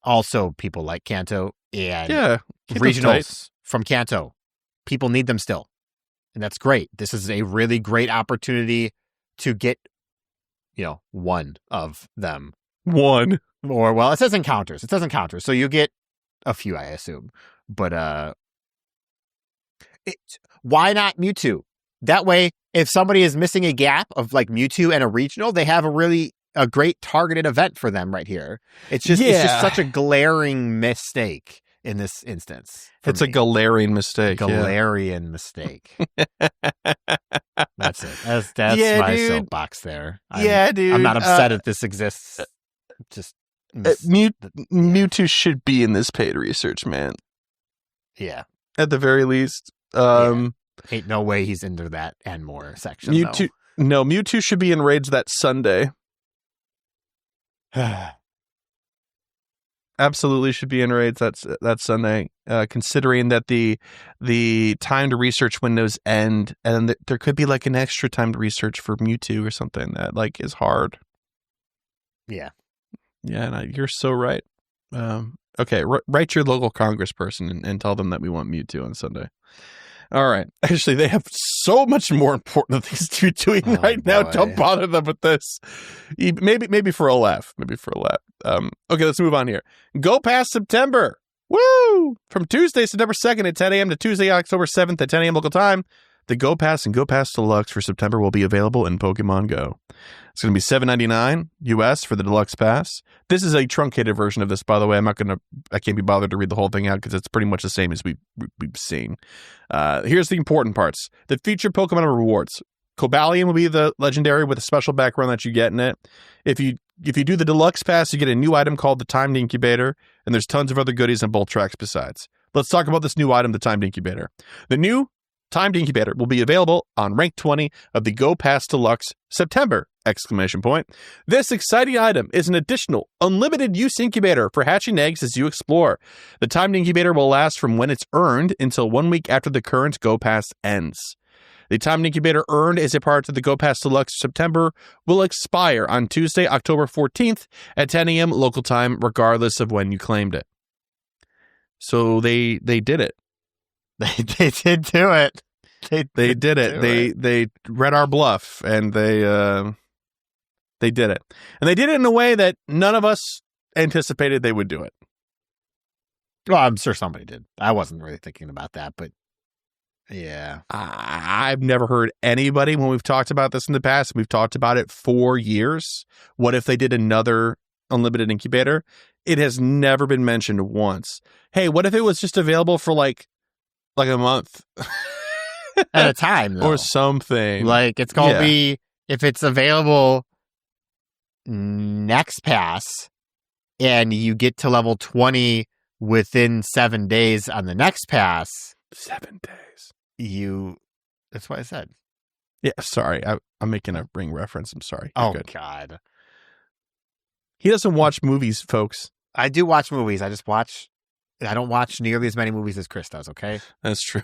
also people like Kanto and regionals from Kanto. People need them still. And that's great. This is a really great opportunity to get, one of them. One. Or, well, it says encounters. So you get a few, I assume. But why not Mewtwo? That way, if somebody is missing a gap of like Mewtwo and a regional, they have a great targeted event for them right here. It's just such a glaring mistake in this instance. It's a glaring mistake. Galarian mistake. That's it. That's my soapbox there. Dude. I'm not upset if this exists. Just Mewtwo should be in this paid research, man. Yeah. At the very least. Ain't no way he's into that and more section. Mewtwo should be in raids that Sunday. Absolutely should be in raids that Sunday. Considering that the timed research windows end, and there could be like an extra timed research for Mewtwo or something that like is hard. Yeah. Yeah, you're so right. Okay, write your local congressperson and tell them that we want Mewtwo on Sunday. All right. Actually, they have so much more important things to be doing right now. Don't bother them with this. Maybe for a laugh. Okay, let's move on here. Go past September. Woo! From Tuesday, September 2nd at 10 a.m. to Tuesday, October 7th at 10 a.m. local time, the Go Pass and Go Pass Deluxe for September will be available in Pokemon Go. It's going to be $7.99 US for the Deluxe Pass. This is a truncated version of this, by the way. I can't be bothered to read the whole thing out because it's pretty much the same as we've seen. Here's the important parts. The featured Pokemon rewards. Cobalion will be the legendary with a special background that you get in it. If you do the Deluxe Pass, you get a new item called the Timed Incubator, and there's tons of other goodies on both tracks besides. Let's talk about this new item, the Timed Incubator. The new Timed Incubator will be available on rank 20 of the Go Pass Deluxe September! This exciting item is an additional unlimited use incubator for hatching eggs as you explore. The Timed Incubator will last from when it's earned until 1 week after the current Go Pass ends. The Timed Incubator earned as a part of the Go Pass Deluxe September will expire on Tuesday, October 14th at 10 a.m. local time, regardless of when you claimed it. So they did it. They did do it. They did it. They read our bluff, and they did it. And they did it in a way that none of us anticipated they would do it. Well, I'm sure somebody did. I wasn't really thinking about that, but yeah. I've never heard anybody, when we've talked about this in the past, we've talked about it for years. What if they did another unlimited incubator? It has never been mentioned once. Hey, what if it was just available for like a month? At a time, though. Or something. Like, it's going to be, if it's available next pass and you get to level 20 within 7 days on the next pass. 7 days. That's what I said. Yeah, sorry. I'm making a Ring reference. I'm sorry. Oh, God. He doesn't watch movies, folks. I do watch movies. I don't watch nearly as many movies as Chris does, okay? That's true.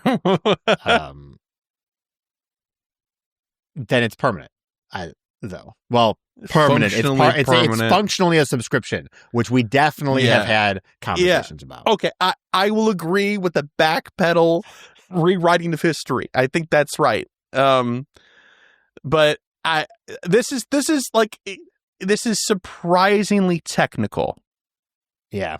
Then it's permanent. Permanent. It's functionally a subscription, which we definitely have had conversations about. Okay, I will agree with the backpedal rewriting of history. I think that's right. But this is surprisingly technical. Yeah.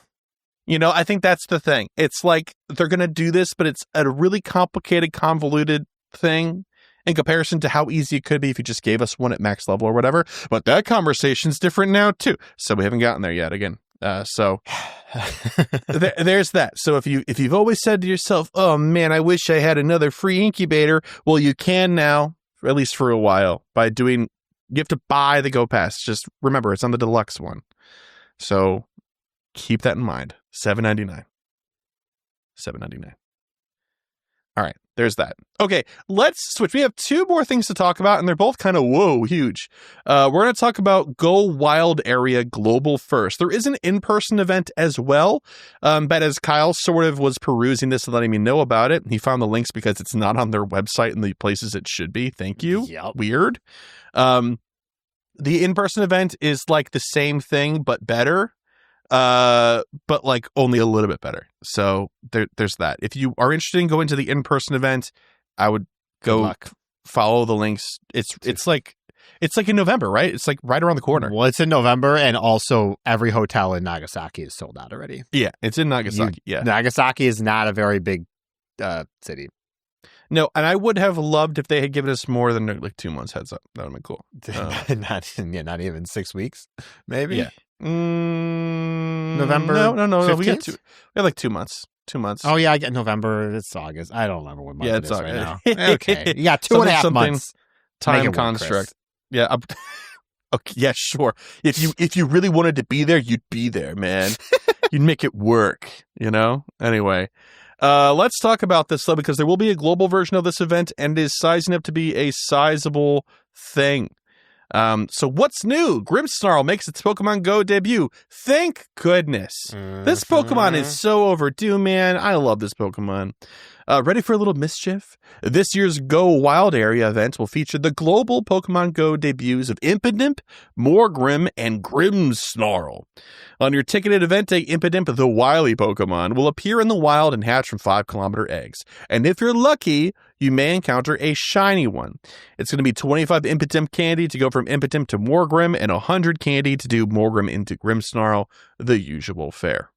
I think that's the thing. It's like they're going to do this, but it's a really complicated, convoluted thing in comparison to how easy it could be if you just gave us one at max level or whatever. But that conversation's different now, too. So we haven't gotten there yet again. So there's that. So if you've always said to yourself, oh, man, I wish I had another free incubator. Well, you can now, at least for a while, by doing, you have to buy the Go Pass. Just remember, it's on the deluxe one. So keep that in mind. $7.99. All right, there's that. Okay, let's switch. We have two more things to talk about, and they're both kind of, huge. We're going to talk about Go Wild Area Global first. There is an in-person event as well, but as Kyle sort of was perusing this and letting me know about it, he found the links because it's not on their website in the places it should be. Thank you. Yep. Weird. The in-person event is like the same thing, but better. But like only a little bit better. So there's that. If you are interested in going to the in-person event, I would go follow the links. It's like in November, right? It's like right around the corner. Well, it's in November, and also every hotel in Nagasaki is sold out already. Yeah, it's in Nagasaki. Nagasaki is not a very big city. No, and I would have loved if they had given us more than like 2 months heads up. That would have been cool. Not even 6 weeks, maybe. Yeah. November. No. 15th? We got like 2 months. 2 months. Oh yeah, I get November. It's August. I don't remember what month it is right now. Okay, you got 2.5 months. Time construct. Yeah. Okay. Yeah. Sure. If you really wanted to be there, you'd be there, man. You'd make it work. Anyway. Let's talk about this though, because there will be a global version of this event, and it is sizing up to be a sizable thing. So what's new? Grimmsnarl makes its Pokemon Go debut. Thank goodness. This Pokemon is so overdue, man. I love this Pokemon. Ready for a little mischief? This year's Go Wild Area event will feature the global Pokemon Go debuts of Impidimp, Morgrim, and Grimmsnarl. On your ticketed event day, Impidimp, the wily Pokemon, will appear in the wild and hatch from 5-kilometer eggs. And if you're lucky, you may encounter a shiny one. It's going to be 25 Impidimp candy to go from Impidimp to Morgrim, and 100 candy to do Morgrim into Grimmsnarl, the usual fare.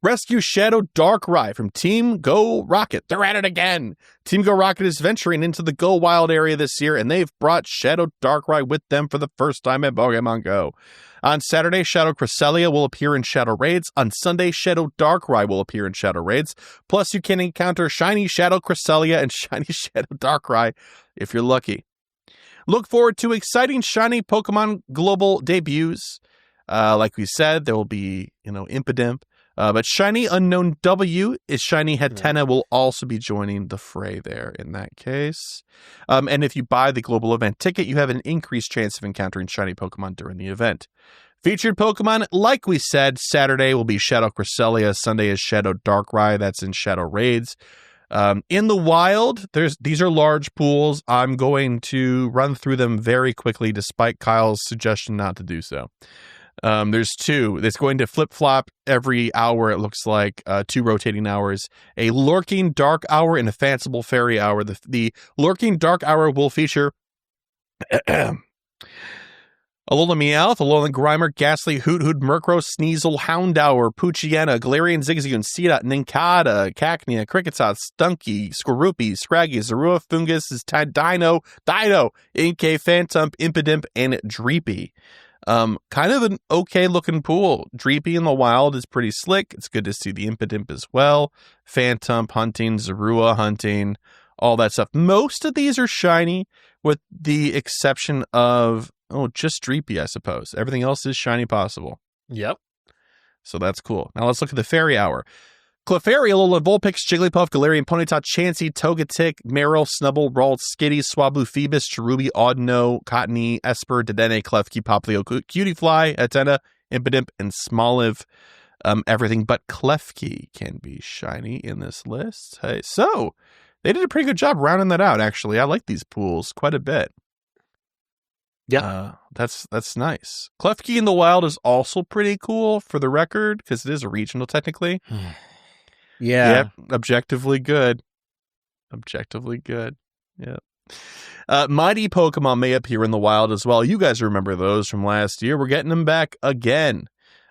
Rescue Shadow Darkrai from Team Go Rocket. They're at it again. Team Go Rocket is venturing into the Go Wild area this year, and they've brought Shadow Darkrai with them for the first time in Pokemon Go. On Saturday, Shadow Cresselia will appear in Shadow Raids. On Sunday, Shadow Darkrai will appear in Shadow Raids. Plus, you can encounter Shiny Shadow Cresselia and Shiny Shadow Darkrai if you're lucky. Look forward to exciting Shiny Pokemon Global debuts. Like we said, there will be, Impidimp. But Shiny Unknown W is Shiny Hatena will also be joining the fray there in that case. And if you buy the global event ticket, you have an increased chance of encountering Shiny Pokemon during the event. Featured Pokemon, like we said, Saturday will be Shadow Cresselia. Sunday is Shadow Darkrai. That's in Shadow Raids. In the wild, these are large pools. I'm going to run through them very quickly, despite Kyle's suggestion not to do so. There's 2. It's going to flip-flop every hour, it looks like, 2 rotating hours. A Lurking Dark Hour and a Fanciful Fairy Hour. The Lurking Dark Hour will feature Alola Meowth, Alola Grimer, Ghastly, Hoot, Murkrow, Sneasel, Houndour, Poochyena, Galarian, Zigzagoon, Seedot, Nincada, Cacnea, Crickettot, Stunky, Skorupi, Scraggy, Zorua, Fungus, Dino, Inkay, Phantump, Impidimp, and Dreepy. Kind of an okay looking pool. Dreepy in the wild is pretty slick. It's good to see the Impidimp as well. Phantump hunting, Zorua hunting, all that stuff. Most of these are shiny with the exception of, just Dreepy, I suppose. Everything else is shiny possible. Yep. So that's cool. Now let's look at the Fairy Hour. Clefairy, Alola, Vulpix, Jigglypuff, Galarian, Ponyta, Chansey, Togetic, Meryl, Snubble, Ralt, Skitty, Swablu, Phoebus, Cherubi, Audino, Cottony, Esper, Dedenne, Klefki, Poplio, Cutiefly, Hatena, Impidimp, and Smoliv. Everything but Klefki can be shiny in this list. Hey, so they did a pretty good job rounding that out, actually. I like these pools quite a bit. Yeah. That's nice. Klefki in the wild is also pretty cool, for the record, because it is a regional technically. Yeah. Yep. Objectively good. Yeah. Mighty Pokemon may appear in the wild as well. You guys remember those from last year. We're getting them back again.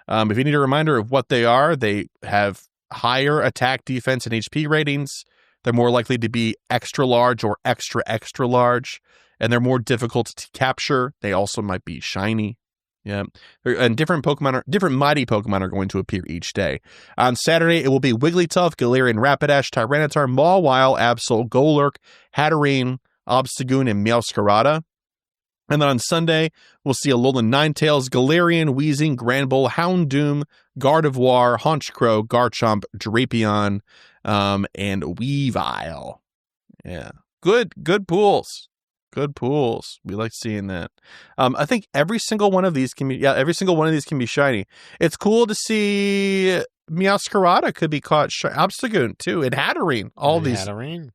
If you need a reminder of what they are, they have higher attack, defense, and HP ratings. They're more likely to be extra large or extra large. And they're more difficult to capture. They also might be shiny. Yeah. And different mighty Pokemon are going to appear each day. On Saturday, it will be Wigglytuff, Galarian, Rapidash, Tyranitar, Mawile, Absol, Golurk, Hatterene, Obstagoon, and Meowscarada. And then on Sunday, we'll see Alolan Ninetales, Galarian, Weezing, Granbull, Houndoom, Gardevoir, Honchkrow, Garchomp, Drapion, and Weavile. Yeah. Good pools. Good pools. We like seeing that. I think every single one of these can be shiny. It's cool to see Meowscarada could be caught Obstagoon too, and Hatterene. These Hatterene.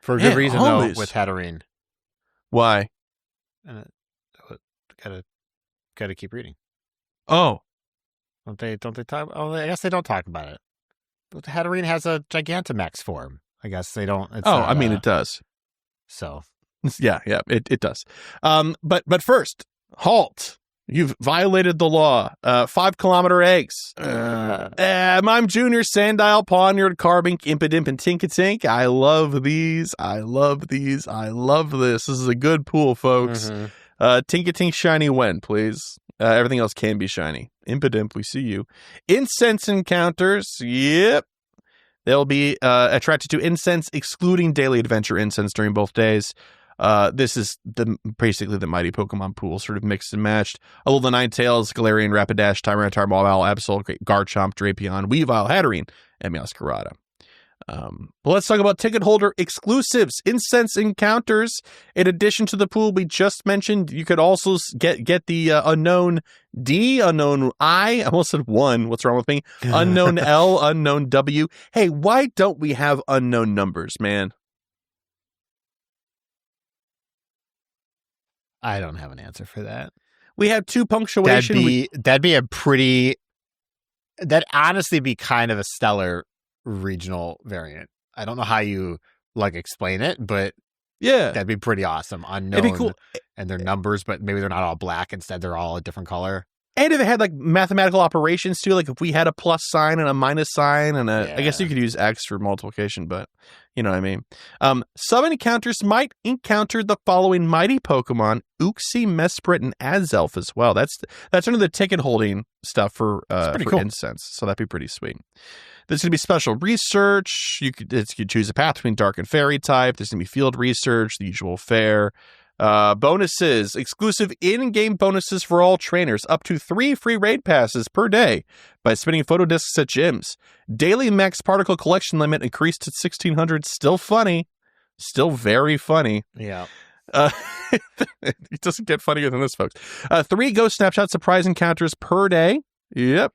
For good reason though, with Hatterene. Why? Gotta keep reading. Oh. Don't they talk? Oh, I guess they don't talk about it. But Hatterene has a Gigantamax form. I guess they don't. It does. So. Yeah, it does. But first, halt. You've violated the law. 5-kilometer eggs. I'm Junior, Sandile, Pawniard, Carbink, Impidimp, and Tinkatink. I love these. I love this. This is a good pool, folks. Mm-hmm. Tinkatink shiny when, please. Everything else can be shiny. Impidimp, we see you. Incense encounters. Yep. They'll be attracted to incense, excluding daily adventure incense during both days. This is basically the mighty Pokemon pool, sort of mixed and matched. Alola Ninetales, Galarian, Rapidash, Tyranitar, Mawile, Absol, Garchomp, Drapion, Weavile, Hatterene, and Meowscarada. But let's talk about ticket holder exclusives, incense encounters. In addition to the pool we just mentioned, you could also get the unknown D, unknown I almost said 1. What's wrong with me? Unknown L, unknown W. Hey, why don't we have unknown numbers, man? I don't have an answer for that. We have 2 punctuation. That'd honestly be kind of a stellar regional variant. I don't know how you explain it, but yeah, that'd be pretty awesome. Unknown, it'd be cool. And their numbers, but maybe they're not all black. Instead, they're all a different color. And if it had mathematical operations too, if we had a plus sign and a minus sign and I guess you could use X for multiplication, but you know what I mean. Some encounters might encounter the following mighty Pokemon: Uxie, Mesprit, and Azelf as well. That's under the ticket holding stuff for cool. Incense, so that'd be pretty sweet. There's going to be special research. You could choose a path between Dark and Fairy type. There's going to be field research, the usual fare. Bonuses, exclusive in-game bonuses for all trainers, up to 3 free raid passes per day by spinning photo discs at gyms. Daily max particle collection limit increased to 1,600. Still funny. Still very funny. Yeah. It doesn't get funnier than this, folks. 3 Ghost Snapshot surprise encounters per day. Yep.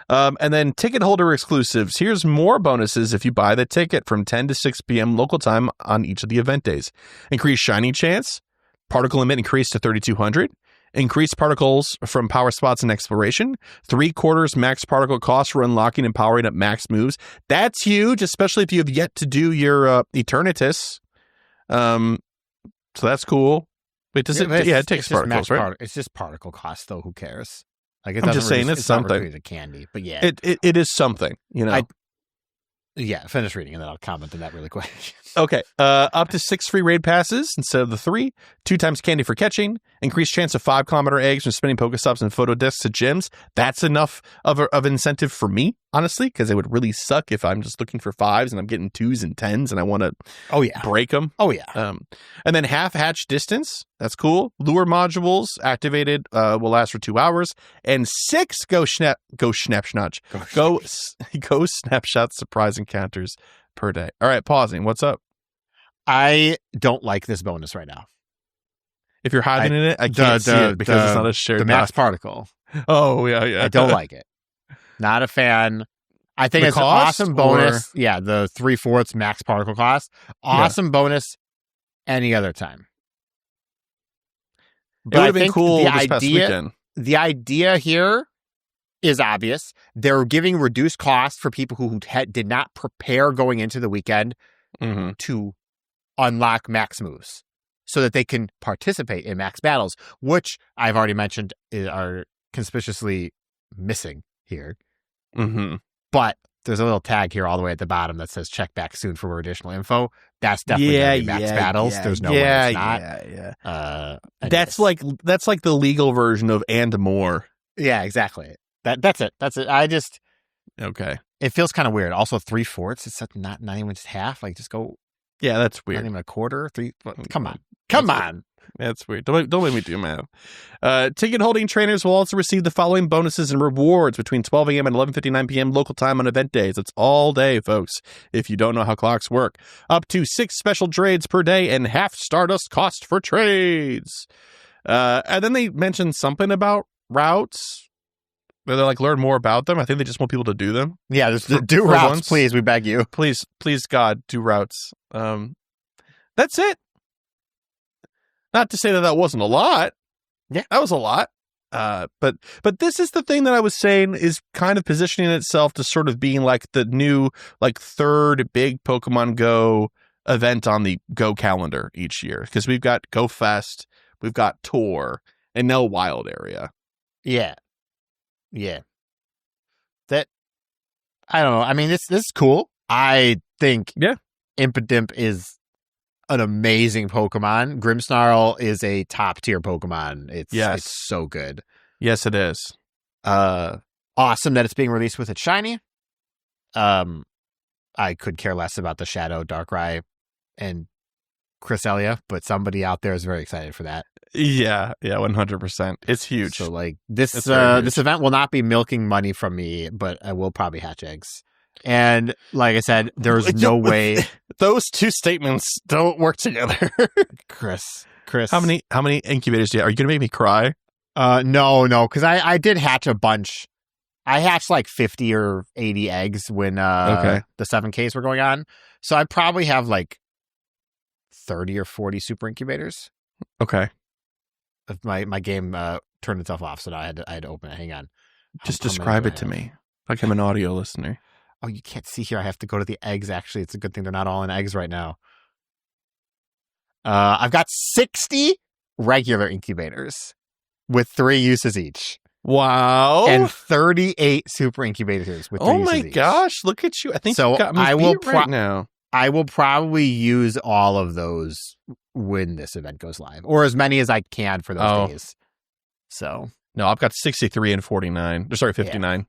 And then ticket holder exclusives. Here's more bonuses if you buy the ticket from 10 to 6 p.m. local time on each of the event days. Increased shiny chance. Particle limit increased to 3,200. Increased particles from power spots and exploration. 3/4 max particle cost for unlocking and powering up max moves. That's huge, especially if you have yet to do your Eternatus. So that's cool. Wait, does it? Yeah, it takes particles, right? It's just particle cost, though. Who cares? I'm just saying it's something. It's candy, but yeah, it is something. You know. Finish reading and then I'll comment on that really quick. Okay. Up to 6 free raid passes instead of the 3. 2 times candy for catching. Increased chance of 5-kilometer eggs from spinning Pokestops and photo discs at gyms. That's enough of incentive for me, honestly, because it would really suck if I'm just looking for 5s and I'm getting 2s and 10s and I want to break them. Oh, yeah. And then half hatch distance. That's cool. Lure modules activated will last for 2 hours. And 6 Go Snapshot surprise encounters per day. All right, pausing. What's up? I don't like this bonus right now. If you're hiding in it, I can't see it because it's not a shared. The max particle. Oh, yeah. I don't like it. Not a fan. I think it's an awesome bonus. Yeah, the 3/4 max particle cost. Awesome bonus any other time. But it would have been cool this past weekend. The idea here is obvious. They're giving reduced cost for people who did not prepare going into the weekend to unlock max moves so that they can participate in max battles, which I've already mentioned are conspicuously missing here. Mm-hmm. But there's a little tag here all the way at the bottom that says check back soon for more additional info. That's definitely max battles. There's no way it's not. That's like the legal version of and more. Yeah, exactly. That's it. I just It feels kind of weird. Also, 3/4. It's not even just half. Just go. Yeah, that's weird. Not even a quarter. 3. Come on. That's weird. Don't make me do math. Ticket holding trainers will also receive the following bonuses and rewards between 12 a.m. and 11:59 p.m. local time on event days. It's all day, folks. If you don't know how clocks work, up to 6 special trades per day and half Stardust cost for trades. And then they mentioned something about routes. They're learn more about them. I think they just want people to do them. Yeah, just do routes, once. Please. We beg you. Please, God, do routes. That's it. Not to say that wasn't a lot. Yeah, that was a lot. But this is the thing that I was saying is kind of positioning itself to sort of being the new 3rd big Pokemon Go event on the Go calendar each year, because we've got Go Fest, we've got Tour, and now Wild Area. Yeah. That I don't know. I mean, this is cool. I think Impidimp is an amazing Pokemon. Grimmsnarl is a top tier Pokemon. It's so good. Yes, it is. Awesome that it's being released with its shiny. I could care less about the Shadow, Darkrai, and Cresselia, but somebody out there is very excited for that. Yeah, 100%. It's huge. So this event will not be milking money from me, but I will probably hatch eggs. And like I said, there's no way those two statements don't work together. Chris, how many incubators do you have? Are you gonna make me cry? No, because I did hatch a bunch. I hatched like 50 or 80 eggs when the 7Ks were going on. So I probably have like 30 or 40 super incubators. Okay. My game turned itself off, so now I had to open it. Hang on. Just describe it to me like I'm an audio listener. Oh, you can't see here. I have to go to the eggs, actually. It's a good thing they're not all in eggs right now. I've got 60 regular incubators with 3 uses each. Wow. And 38 super incubators with 3 uses each. Oh my gosh, look at you. I think so you got me beat right now. I will probably use all of those when this event goes live, or as many as I can for those days. So no, I've got 63 and 49. Sorry, 59.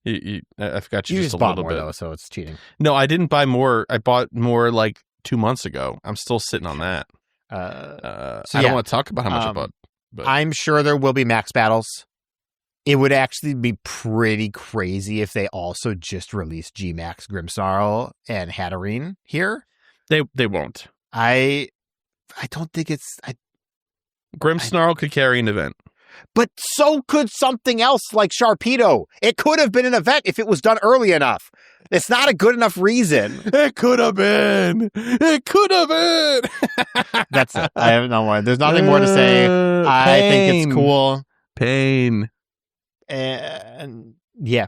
Yeah. I forgot you just a little bit, though, so it's cheating. No, I didn't buy more. I bought more like 2 months ago. I'm still sitting on that. I don't want to talk about how much I bought. But I'm sure there will be max battles. It would actually be pretty crazy if they also just released G-Max Grimmsnarl and Hatterene here. They won't. I don't think it's... Grimmsnarl could carry an event. But so could something else like Sharpedo. It could have been an event if it was done early enough. It's not a good enough reason. It could have been. It could have been. That's it. I have no more. There's nothing more to say. I think it's cool. Pain. And yeah,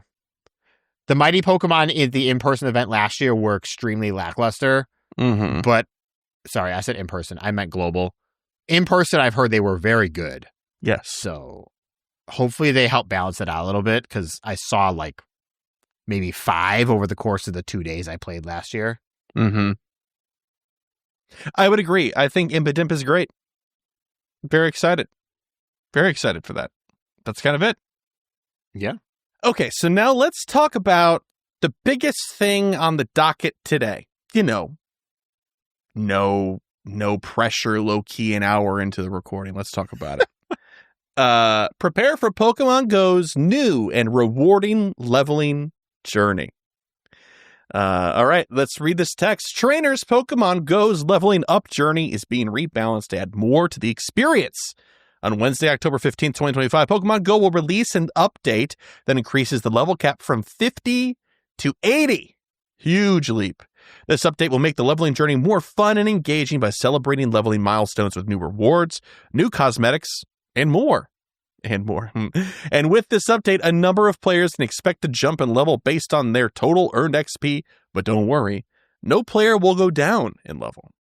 the Mighty Pokemon in the in-person event last year were extremely lackluster. Mm-hmm. But sorry, I said in-person. I meant global. In-person, I've heard they were very good. Yes. So hopefully they help balance it out a little bit, because I saw like maybe 5 over the course of the 2 days I played last year. Mm-hmm. I would agree. I think Impidimp is great. Very excited. Very excited for that. That's kind of it. Yeah. Okay, so now let's talk about the biggest thing on the docket today. You know, no pressure, low-key, an hour into the recording. Let's talk about it. Prepare for Pokemon GO's new and rewarding leveling journey. All right, let's read this text. Trainers, Pokemon GO's leveling up journey is being rebalanced to add more to the experience. On Wednesday, October 15th, 2025, Pokemon GO will release an update that increases the level cap from 50 to 80. Huge leap. This update will make the leveling journey more fun and engaging by celebrating leveling milestones with new rewards, new cosmetics, and more. And with this update, a number of players can expect to jump in level based on their total earned XP, but don't worry, no player will go down in level.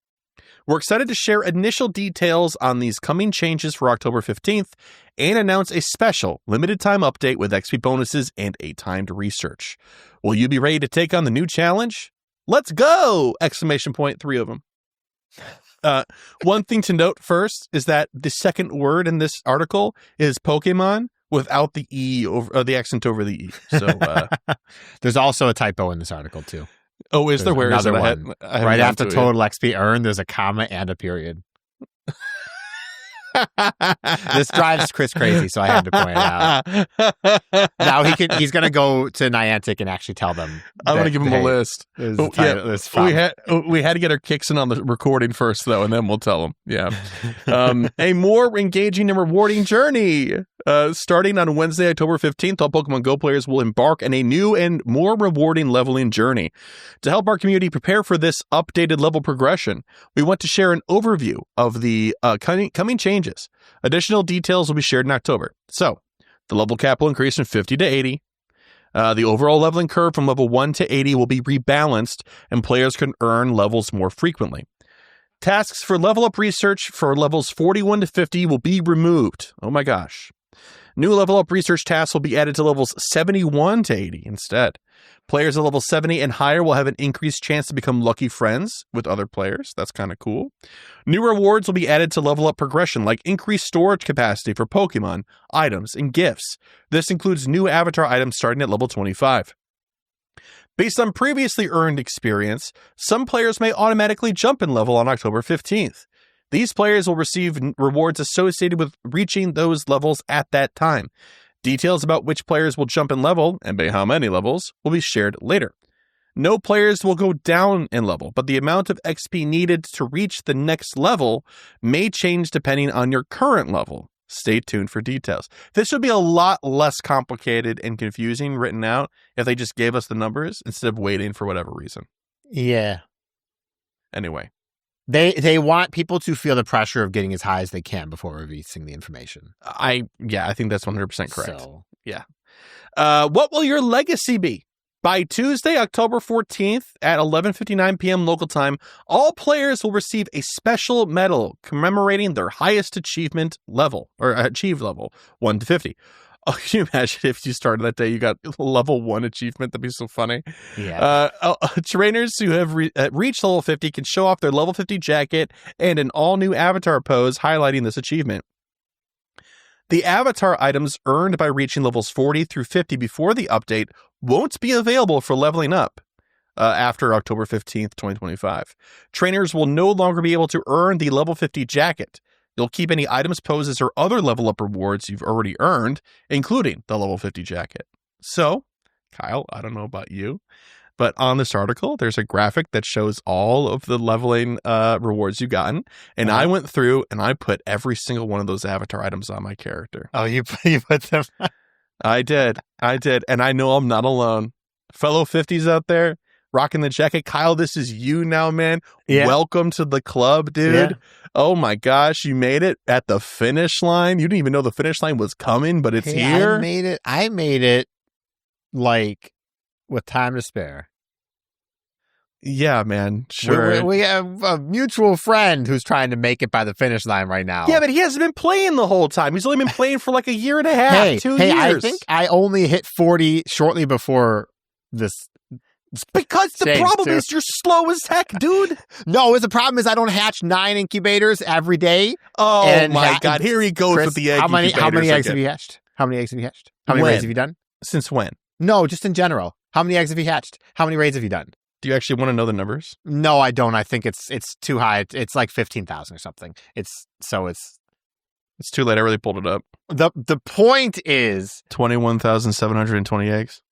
We're excited to share initial details on these coming changes for October 15th and announce a special limited time update with XP bonuses and a timed research. Will you be ready to take on the new challenge? Let's go! Exclamation point, 3 of them. One thing to note first is that the second word in this article is Pokemon without the E over the accent over the E. So there's also a typo in this article too. Oh, is there? Where is it? One. Right after total XP earned, there's a comma and a period. This drives Chris crazy, so I had to point it out. Now he's going to go to Niantic and actually tell them. I'm going to give him a list. We had to get our kicks in on the recording first, though, and then we'll tell them. Yeah. A more engaging and rewarding journey. Starting on Wednesday, October 15th, all Pokemon GO players will embark on a new and more rewarding leveling journey. To help our community prepare for this updated level progression, we want to share an overview of the coming changes. Additional details will be shared in October. So, the level cap will increase from 50 to 80. The overall leveling curve from level 1 to 80 will be rebalanced, and players can earn levels more frequently. Tasks for level up research for levels 41 to 50 will be removed. Oh my gosh. New level up research tasks will be added to levels 71 to 80 instead. Players at level 70 and higher will have an increased chance to become lucky friends with other players. That's kind of cool. New rewards will be added to level up progression, like increased storage capacity for Pokemon, items, and gifts. This includes new avatar items starting at level 25. Based on previously earned experience, some players may automatically jump in level on October 15th. These players will receive rewards associated with reaching those levels at that time. Details about which players will jump in level, and by how many levels, will be shared later. No players will go down in level, but the amount of XP needed to reach the next level may change depending on your current level. Stay tuned for details. This would be a lot less complicated and confusing written out if they just gave us the numbers instead of waiting for whatever reason. Yeah. Anyway. They want people to feel the pressure of getting as high as they can before releasing the information. I think that's 100% correct. So, yeah. What will your legacy be? By Tuesday, October 14th at 11:59 p.m. local time, all players will receive a special medal commemorating their highest achievement level, or achieved level, 1 to 50. Oh, can you imagine if you started that day, you got level 1 achievement? That'd be so funny. Yeah. Trainers who have reached level 50 can show off their level 50 jacket and an all-new avatar pose highlighting this achievement. The avatar items earned by reaching levels 40 through 50 before the update won't be available for leveling up after October 15th, 2025. Trainers will no longer be able to earn the level 50 jacket. You'll keep any items, poses, or other level up rewards you've already earned, including the level 50 jacket. So, Kyle, I don't know about you, but on this article, there's a graphic that shows all of the leveling rewards you've gotten. And I went through and I put every single one of those avatar items on my character. Oh, you put them. I did. And I know I'm not alone. Fellow 50s out there rocking the jacket. Kyle, this is you now, man. Yeah. Welcome to the club, dude. Yeah. Oh my gosh, you made it at the finish line. You didn't even know the finish line was coming, but it's here. I made it like with time to spare. Yeah, man. Sure. We have a mutual friend who's trying to make it by the finish line right now. Yeah, but he hasn't been playing the whole time. He's only been playing for like a year and a half, 2 years. I think I only hit 40 shortly before this. Because the problem is you're slow as heck, dude. No, the problem is I don't hatch 9 incubators every day. Oh my God. Here he goes with the egg. How many eggs have you hatched? How many eggs have you hatched? How many raids have you done? Since when? No, just in general. How many eggs have you hatched? How many raids have you done? Do you actually want to know the numbers? No, I don't. I think it's too high. It's like 15,000 or something. It's too late. I really pulled it up. The point is 21,720 eggs.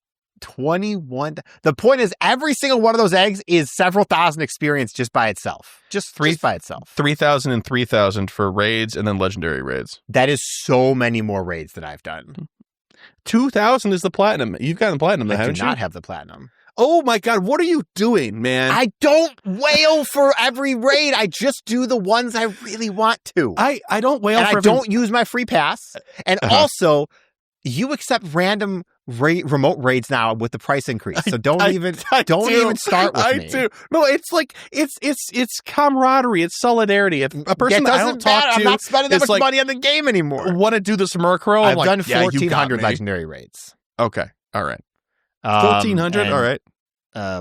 21. The point is every single one of those eggs is several thousand experience just by itself. Just by itself. 3,000 and 3,000 for raids and then legendary raids. That is so many more raids that I've done. 2,000 is the platinum. You've gotten platinum, haven't you? I do not have the platinum. Oh my God, what are you doing, man? I don't wail for every raid. I just do the ones I really want to. I don't wail and for I don't use my free pass. And also, you accept random remote raids now with the price increase. So don't even start with me. I do. No, it's like it's camaraderie, it's solidarity. If a person that I don't talk to, I'm not spending that much money on the game anymore. Want to do this Murkrow? I've done 1,400 legendary raids. Okay, all right. 1,400. All right.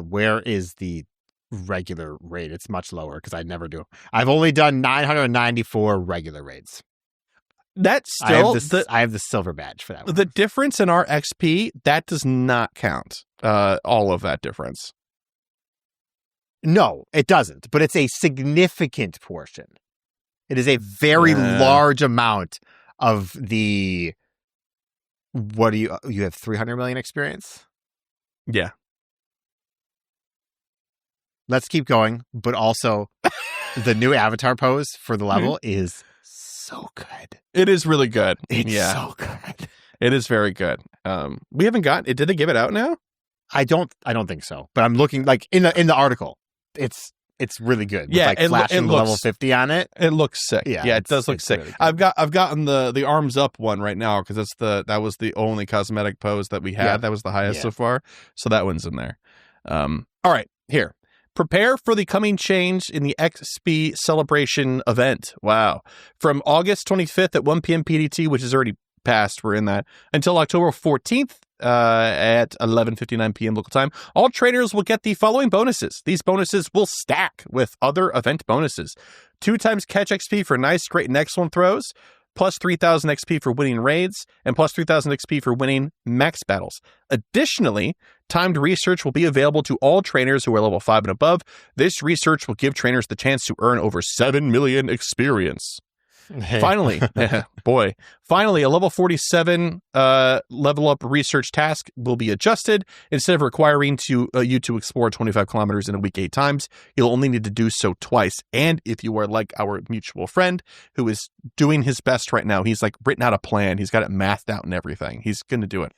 Where is the regular raid? It's much lower because I never do. I've only done 994 regular raids. That's still I have the silver badge for that one. The difference in our XP, that does not count. All of that difference. No, it doesn't. But it's a significant portion. It is a very large amount of the. What do you have 300 million experience? Yeah. Let's keep going, but also the new avatar pose for the level is so good. It is really good. It's so good. It is very good. We haven't got it. Did they give it out now? I don't think so. But I'm looking like in the article. It's really good. Yeah, with, like, flashing the level 50 on it. It looks sick. Yeah, it does look sick. Really I've gotten the arms up one right now because that was the only cosmetic pose that we had. Yeah. That was the highest so far. So that one's in there. All right, here. Prepare for the coming change in the XP Celebration event. Wow. From August 25th at 1 p.m. PDT, which is already passed, we're in that, until October 14th at 11:59 p.m. local time, all trainers will get the following bonuses. These bonuses will stack with other event bonuses. 2 times catch XP for nice, great, and excellent throws, plus 3,000 XP for winning raids, and plus 3,000 XP for winning max battles. Additionally, timed research will be available to all trainers who are level 5 and above. This research will give trainers the chance to earn over 7 million experience. Finally, finally, a level 47 level up research task will be adjusted. Instead of requiring you to explore 25 kilometers in a week 8 times, you'll only need to do so twice. And if you are like our mutual friend who is doing his best right now, he's like written out a plan. He's got it mathed out and everything. He's going to do it.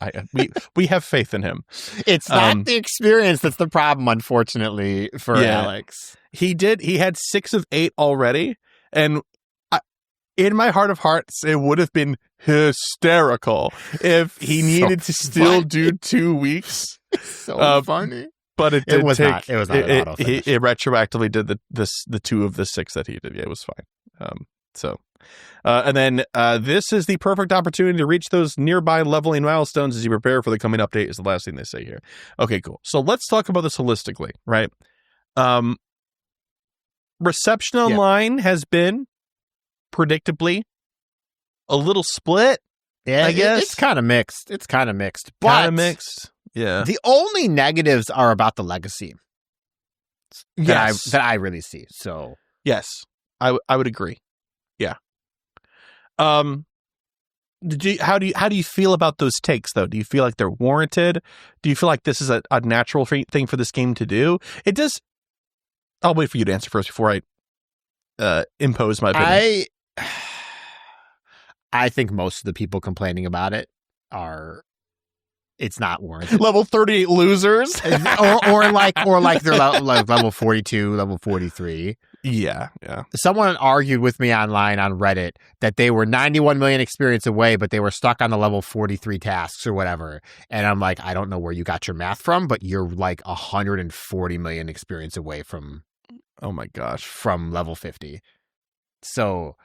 We have faith in him. It's not the experience that's the problem, unfortunately, for Alex. He had 6 of 8 already, and in my heart of hearts, it would have been hysterical if he needed to still do 2 weeks. So funny. But it was not an auto finish. It retroactively did the 2 of the 6 that he did. Yeah, it was fine. And then this is the perfect opportunity to reach those nearby leveling milestones as you prepare for the coming update is the last thing they say here. Okay, cool. So let's talk about this holistically, right? Reception online has been predictably a little split. Yeah, I guess it's kind of mixed. But Yeah. The only negatives are about the legacy that I really see. So yes, I would agree. Yeah. How do you feel about those takes though? Do you feel like they're warranted? Do you feel like this is a natural thing for this game to do? It does. I'll wait for you to answer first before I impose my opinion. I think most of the people complaining about it it's not warranted. Level 38 losers, or like they're level 42, level 43. Yeah. Someone argued with me online on Reddit that they were 91 million experience away, but they were stuck on the level 43 tasks or whatever. And I'm like, I don't know where you got your math from, but you're like 140 million experience away from. Oh my gosh, from level 50. So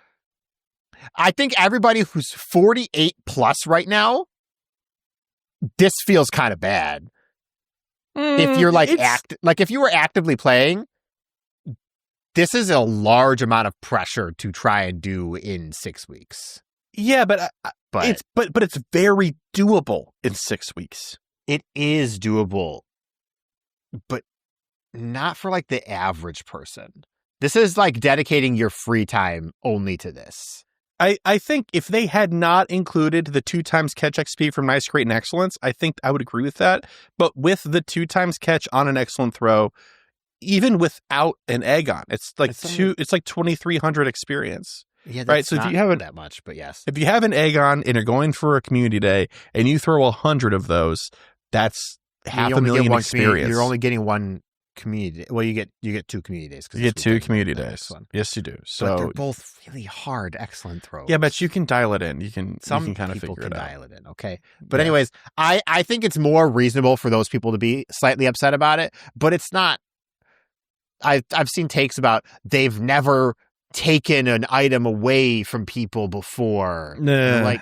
I think everybody who's 48 plus right now, this feels kind of bad. If you're if you were actively playing, this is a large amount of pressure to try and do in 6 weeks. Yeah, but it's very doable in 6 weeks. It is doable, but not for like the average person. This is like dedicating your free time only to this. I think if they had not included the 2 times catch XP from Nice, Great, and Excellence, I think I would agree with that. But with the 2 times catch on an excellent throw, even without an egg on, it's like 2,300 experience. Yeah, that's right. So not if you have that much, but yes, if you have an egg on and you're going for a community day and you throw 100 of those, that's 500,000 experience. You're only getting one community. Well, you get 2 community days. You get 2 community days. Yes, you do. So but they're both really hard, excellent throws. Yeah, but you can dial it in. You can kind of figure it out. Dial it in. Okay, but anyways, I think it's more reasonable for those people to be slightly upset about it, but it's not. I've seen takes about they've never taken an item away from people before. Nah. Like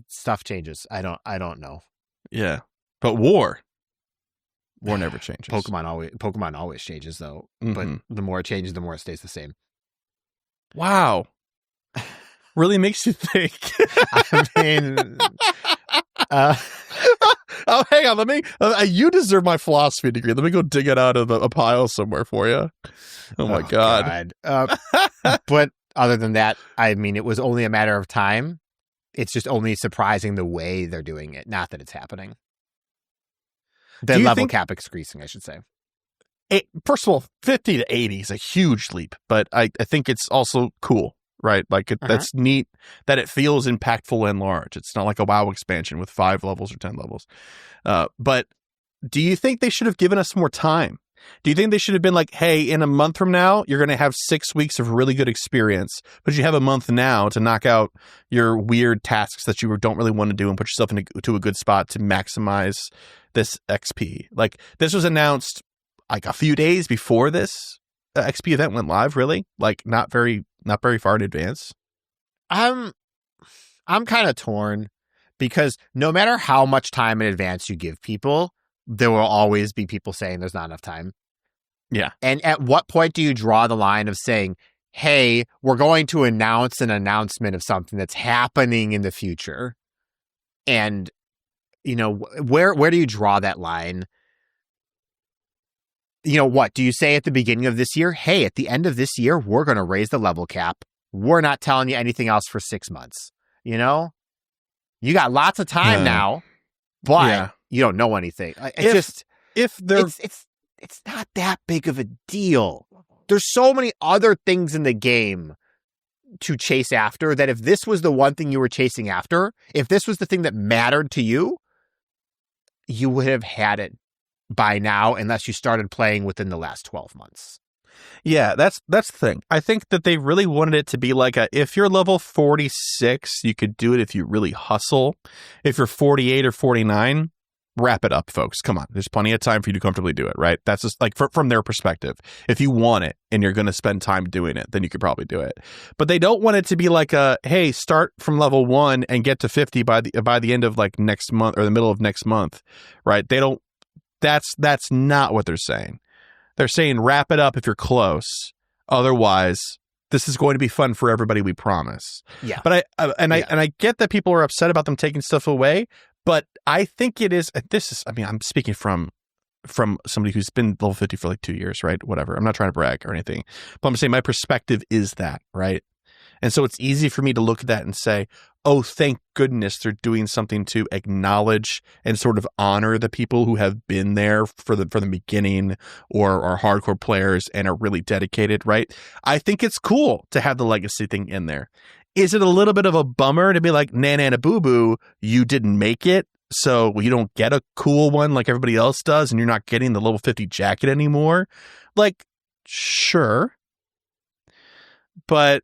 stuff changes. I don't know. Yeah, but war never changes. Pokemon always changes though. Mm-hmm. But the more it changes, the more it stays the same. Wow, really makes you think. I mean. Oh, hang on. Let me. You deserve my philosophy degree. Let me go dig it out of a pile somewhere for you. Oh my god. But other than that, I mean, it was only a matter of time. It's just only surprising the way they're doing it, not that it's happening. The level cap increasing, I should say. First of all, 50 to 80 is a huge leap, but I think it's also cool. Right, like that's neat that it feels impactful and large. It's not like a WoW expansion with 5 levels or 10 levels. But do you think they should have given us more time? Do you think they should have been like, hey, in a month from now, you're going to have 6 weeks of really good experience, but you have a month now to knock out your weird tasks that you don't really want to do and put yourself into a good spot to maximize this XP? Like this was announced like a few days before this XP event went live, really? Like not very far in advance. I'm kind of torn because no matter how much time in advance you give people, there will always be people saying there's not enough time. Yeah. And at what point do you draw the line of saying, hey, we're going to announce an announcement of something that's happening in the future? And, you know, where do you draw that line? You know, what do you say at the beginning of this year? Hey, at the end of this year, we're going to raise the level cap we're not telling you anything else for 6 months. You know, you got lots of time now, but you don't know anything. It's not that big of a deal. There's so many other things in the game to chase after that if this was the one thing you were chasing after, if this was the thing that mattered to you, you would have had it by now unless you started playing within the last 12 months. Yeah, that's the thing. I think that they really wanted it to be like if you're level 46, you could do it if you really hustle. If you're 48 or 49, wrap it up, folks. Come on. There's plenty of time for you to comfortably do it, right? That's just like from their perspective. If you want it and you're going to spend time doing it, then you could probably do it. But they don't want it to be like hey, start from level 1 and get to 50 by the end of like next month or the middle of next month, right? They don't. That's not what they're saying. They're saying wrap it up if you're close. Otherwise, this is going to be fun for everybody, we promise. Yeah. But I get that people are upset about them taking stuff away. But I think it is, I'm speaking from somebody who's been level 50 for like 2 years, right? Whatever. I'm not trying to brag or anything, but I'm saying my perspective is that, right? And so it's easy for me to look at that and say, oh, thank goodness they're doing something to acknowledge and sort of honor the people who have been there for the beginning or are hardcore players and are really dedicated, right? I think it's cool to have the legacy thing in there. Is it a little bit of a bummer to be like, na boo boo, you didn't make it, so you don't get a cool one like everybody else does, and you're not getting the level 50 jacket anymore? Like, sure. But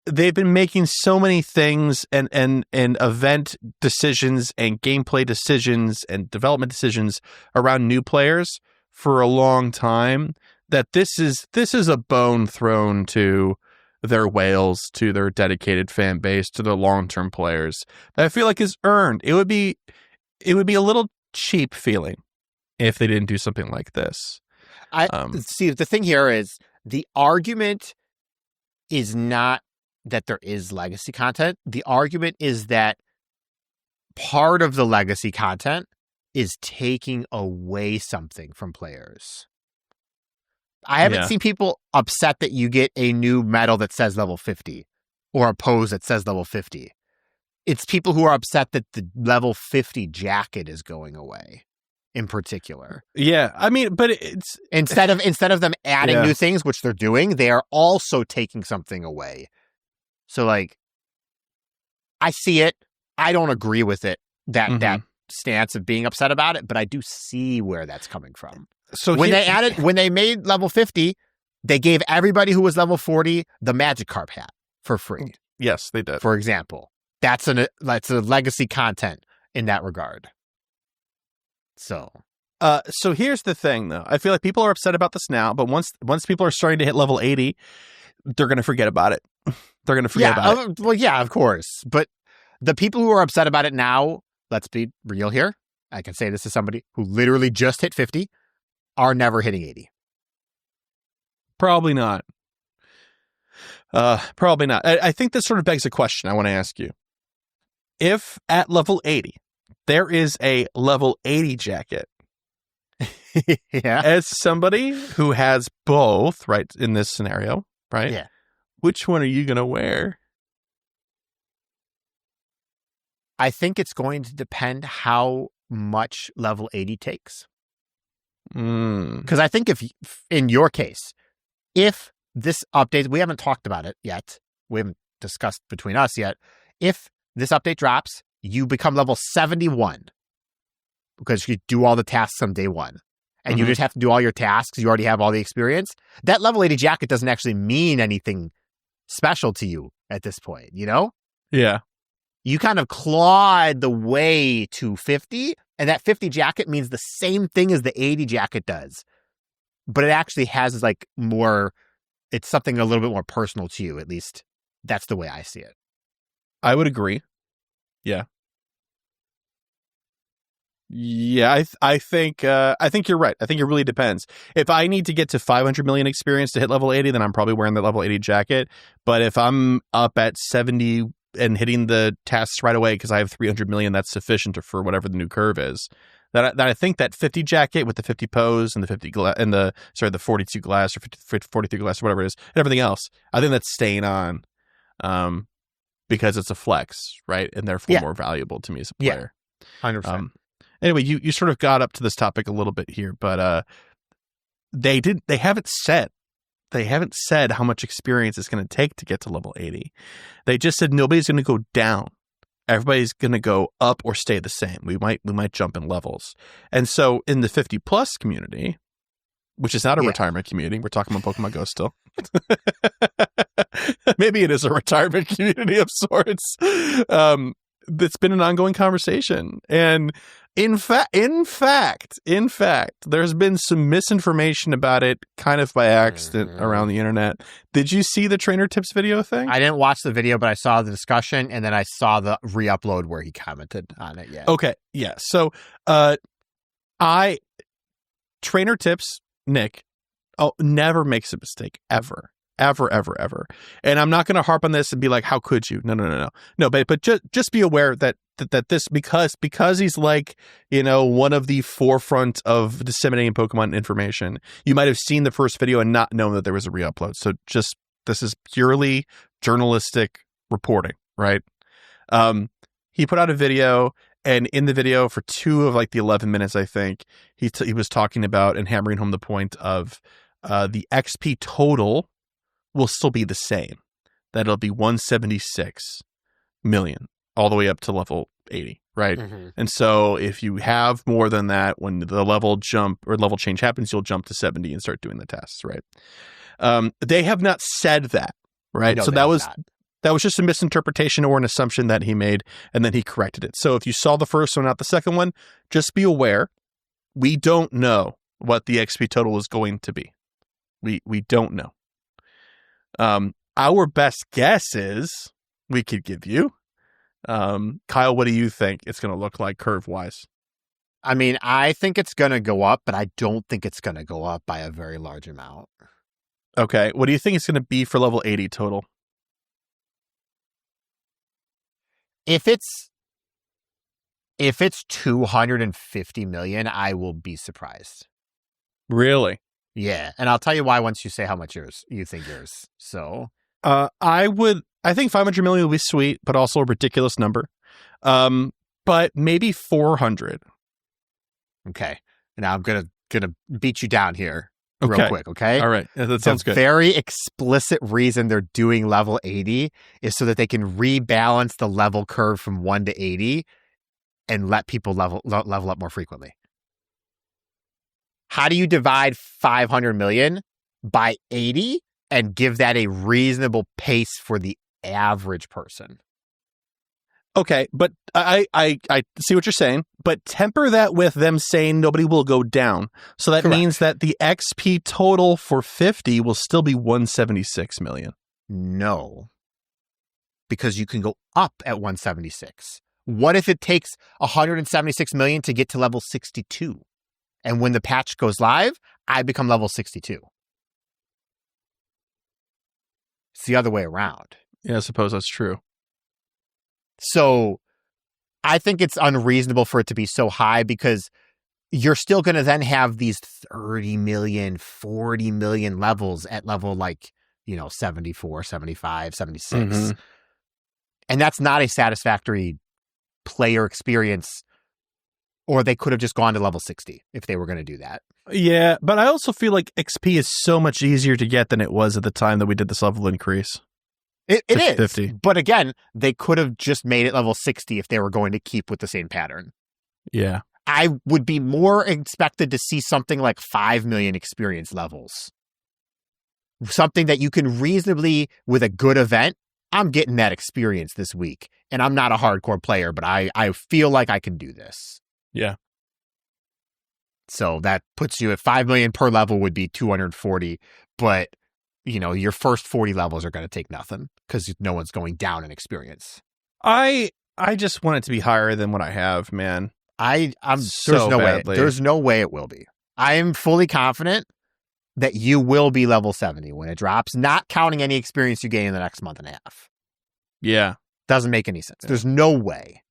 they've been making so many things and event decisions and gameplay decisions and development decisions around new players for a long time that this is a bone thrown to their whales, to their dedicated fan base, to their long-term players that I feel like is earned. It would be a little cheap feeling if they didn't do something like this. See, the thing here is the argument is not that there is legacy content. The argument is that part of the legacy content is taking away something from players. I haven't seen people upset that you get a new medal that says level 50 or a pose that says level 50. It's people who are upset that the level 50 jacket is going away in particular. Yeah. I mean, but it's instead of them adding new things, which they're doing, they are also taking something away. So like, I see it. I don't agree with it, that stance of being upset about it, but I do see where that's coming from. So when they made level 50, they gave everybody who was level 40 the Magikarp hat for free. Yes, they did. For example, that's a legacy content in that regard. So here's the thing, though. I feel like people are upset about this now, but once people are starting to hit level 80, they're going to forget about it. They're going to forget about it. Well, yeah, of course. But the people who are upset about it now, let's be real here. I can say this to somebody who literally just hit 50. Are never hitting 80. Probably not. Probably not. I think this sort of begs a question I want to ask you. If at level 80, there is a level 80 jacket, as somebody who has both, right, in this scenario, right? Yeah. Which one are you going to wear? I think it's going to depend how much level 80 takes. Because I think if in your case, if this update, we haven't talked about it yet, we haven't discussed between us yet, if this update drops, you become level 71 because you do all the tasks on day one and you just have to do all your tasks, you already have all the experience, that level 80 jacket doesn't actually mean anything special to you at this point, you know? Yeah. You kind of clawed the way to 50, and that 50 jacket means the same thing as the 80 jacket does. But it actually has like more, it's something a little bit more personal to you, at least that's the way I see it. I would agree. Yeah. Yeah, I think you're right. I think it really depends. If I need to get to 500 million experience to hit level 80, then I'm probably wearing the level 80 jacket. But if I'm up at 70 and hitting the tasks right away because I have 300 million that's sufficient for whatever the new curve is. That I think that 50 jacket with the 50 pose and the 50 and the 42 glass or 43 glass or whatever it is and everything else, I think that's staying on because it's a flex, right? And therefore more valuable to me as a player. 100%. Anyway, you sort of got up to this topic a little bit here, but they haven't said how much experience it's going to take to get to level 80. They just said nobody's going to go down. Everybody's going to go up or stay the same. We might jump in levels. And so in the 50 plus community, which is not a retirement community, we're talking about Pokemon Go still. Maybe it is a retirement community of sorts. It's been an ongoing conversation. And in fact, there's been some misinformation about it kind of by accident around the internet. Did you see the trainer tips video thing? I didn't watch the video, but I saw the discussion and then I saw the re-upload where he commented on it. Yeah. Okay. Yeah. So, trainer tips, Nick, never makes a mistake ever. Ever. And I'm not going to harp on this and be like, how could you? No, but just be aware that this, because he's like, one of the forefront of disseminating Pokemon information, you might have seen the first video and not known that there was a re-upload. So this is purely journalistic reporting, right? He put out a video, and in the video for 2 of like the 11 minutes, I think he was talking about and hammering home the point of the XP total will still be the same. That it'll be 176 million all the way up to level 80, right? Mm-hmm. And so if you have more than that, when the level jump or level change happens, you'll jump to 70 and start doing the tests, right? They have not said that, right? No, so that was just a misinterpretation or an assumption that he made, and then he corrected it. So if you saw the first one, not the second one, just be aware, we don't know what the XP total is going to be. We don't know. Our best guess is we could give you. Kyle, what do you think it's going to look like curve-wise? I mean, I think it's going to go up, but I don't think it's going to go up by a very large amount. Okay. What do you think it's going to be for level 80 total? If it's 250 million, I will be surprised. Really? Yeah, and I'll tell you why once you say how much you think yours. So, I think 500 million will be sweet, but also a ridiculous number. But maybe 400. Okay, now I'm gonna beat you down here real quick. Okay, all right, that sounds good. The very explicit reason they're doing level 80 is so that they can rebalance the level curve from 1 to 80 and let people level up more frequently. How do you divide 500 million by 80 and give that a reasonable pace for the average person? Okay, but I see what you're saying, but temper that with them saying nobody will go down. So that means that the XP total for 50 will still be 176 million. No, because you can go up at 176. What if it takes 176 million to get to level 62? And when the patch goes live, I become level 62. It's the other way around. Yeah, I suppose that's true. So I think it's unreasonable for it to be so high because you're still going to then have these 30 million, 40 million levels at level 74, 75, 76. Mm-hmm. And that's not a satisfactory player experience. Or they could have just gone to level 60 if they were going to do that. Yeah, but I also feel like XP is so much easier to get than it was at the time that we did this level increase. It is. 50. But again, they could have just made it level 60 if they were going to keep with the same pattern. Yeah. I would be more expected to see something like 5 million experience levels. Something that you can reasonably, with a good event, I'm getting that experience this week. And I'm not a hardcore player, but I feel like I can do this. Yeah. So that puts you at 5 million per level would be 240. But, your first 40 levels are going to take nothing because no one's going down in experience. I just want it to be higher than what I have, man. There's no way. There's no way it will be. I am fully confident that you will be level 70 when it drops, not counting any experience you gain in the next month and a half. Yeah. Doesn't make any sense. There's no way.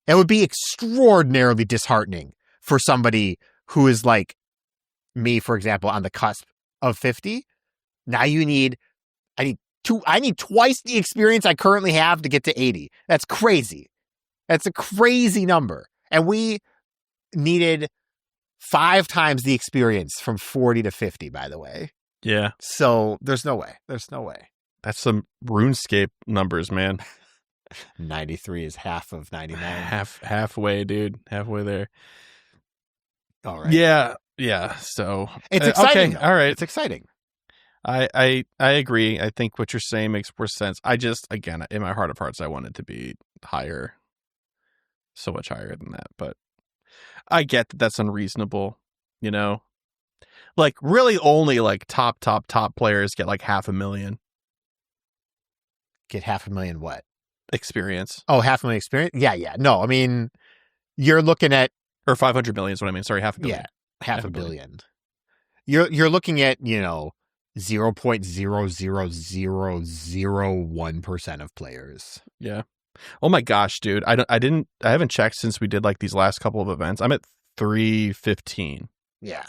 It would be extraordinarily disheartening for somebody who is like me, for example, on the cusp of 50. Now I need twice the experience I currently have to get to 80. That's crazy. That's a crazy number. And we needed 5 times the experience from 40 to 50, by the way. Yeah. So there's no way. There's no way. That's some RuneScape numbers, man. 93 is half of 99. Halfway, dude. Halfway there. All right. Yeah. So it's exciting. Okay. All right. It's exciting. I agree. I think what you're saying makes more sense. I just, again, in my heart of hearts, I want it to be higher. So much higher than that. But I get that that's unreasonable, you know? Like, really only, like, top players get, like, 500,000. Get 500,000 what? Experience. Oh, 500,000 experience? Yeah. No, I mean, you're looking at... Or 500 million is what I mean. Sorry, 500 million. Yeah, half a billion. You're looking at, 0.00001% of players. Yeah. Oh my gosh, dude. I haven't checked since we did like these last couple of events. I'm at 315. Yeah.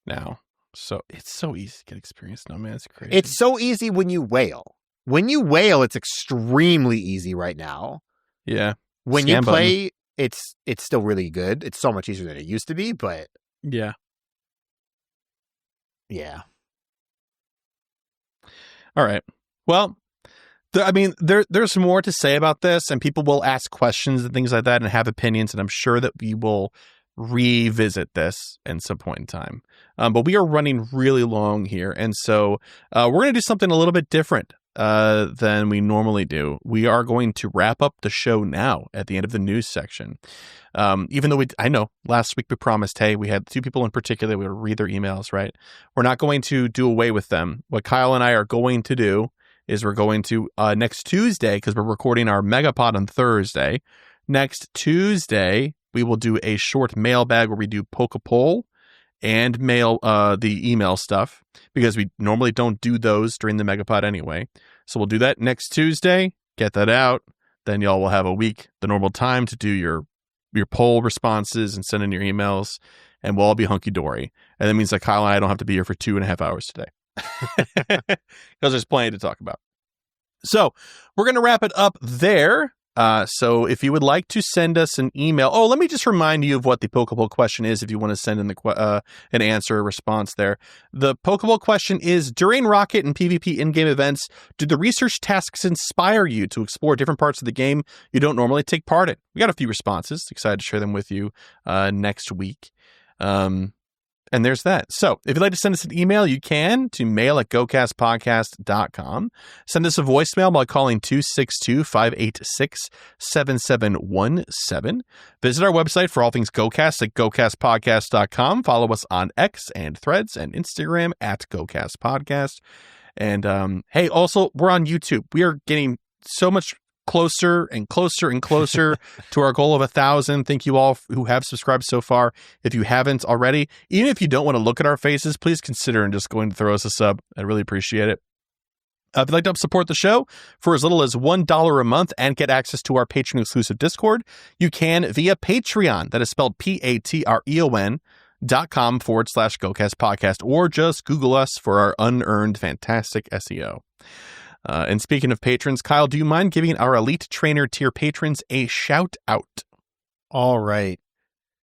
Now. So it's so easy to get experience now, man. It's crazy. It's so easy when you whale. When you whale, it's extremely easy right now. Yeah. When you play, it's still really good. It's so much easier than it used to be, but yeah. Yeah. All right. Well, there's more to say about this, and people will ask questions and things like that and have opinions, and I'm sure that we will revisit this at some point in time. But we are running really long here, and so we're going to do something a little bit different than we normally do. We are going to wrap up the show now at the end of the news section. Even though I know last week we promised, hey, we had 2 people in particular, we would read their emails, right? We're not going to do away with them. What Kyle and I are going to do is we're going to, next Tuesday, because we're recording our Megapod on Thursday, next Tuesday, we will do a short mailbag where we do Pokepoll and mail the email stuff, because we normally don't do those during the Megapod anyway. So we'll do that next Tuesday, get that out, then y'all will have a week, the normal time to do your poll responses and send in your emails, and we'll all be hunky-dory. And that means that Kyle and I don't have to be here for 2.5 hours today. Because there's plenty to talk about. So we're going to wrap it up there. So if you would like to send us an email, let me just remind you of what the Pokeball question is if you want to send in an answer or response there. The Pokeball question is, during Rocket and PvP in-game events, do the research tasks inspire you to explore different parts of the game you don't normally take part in? We got a few responses. Excited to share them with you next week. And there's that. So if you'd like to send us an email, you can to mail@gocastpodcast.com. Send us a voicemail by calling 262-586-7717. Visit our website for all things GoCast at gocastpodcast.com. Follow us on X and Threads and Instagram at GoCastPodcast. And hey, also, we're on YouTube. We are getting so much closer and closer and closer to our goal of 1,000. Thank you all who have subscribed so far. If you haven't already, even if you don't want to look at our faces, please consider and just going to throw us a sub. I'd really appreciate it. If you'd like to help support the show for as little as $1 a month and get access to our patron exclusive Discord, you can via Patreon. That is spelled patreon.com/GoCast podcast, or just Google us for our unearned fantastic SEO. And speaking of patrons, Kyle, do you mind giving our Elite Trainer tier patrons a shout out? All right.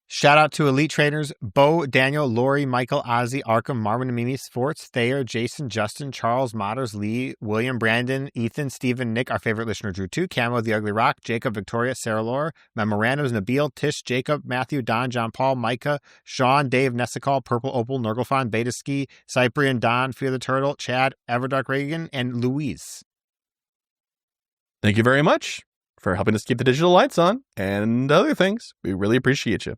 Shout out to Elite Trainers Bo, Daniel, Lori, Michael, Ozzy, Arkham, Marvin, Mimi, Sports, Thayer, Jason, Justin, Charles, Motters, Lee, William, Brandon, Ethan, Stephen, Nick, our favorite listener, Drew 2, Camo, The Ugly Rock, Jacob, Victoria, Sarah Laura, Memorandums, Nabil, Tish, Jacob, Matthew, Don, John Paul, Micah, Sean, Dave, Nessicall, Purple Opal, Nurglefon, Beta Ski, Cyprian, Don, Fear the Turtle, Chad, Everdark Reagan, and Louise. Thank you very much for helping us keep the digital lights on and other things. We really appreciate you.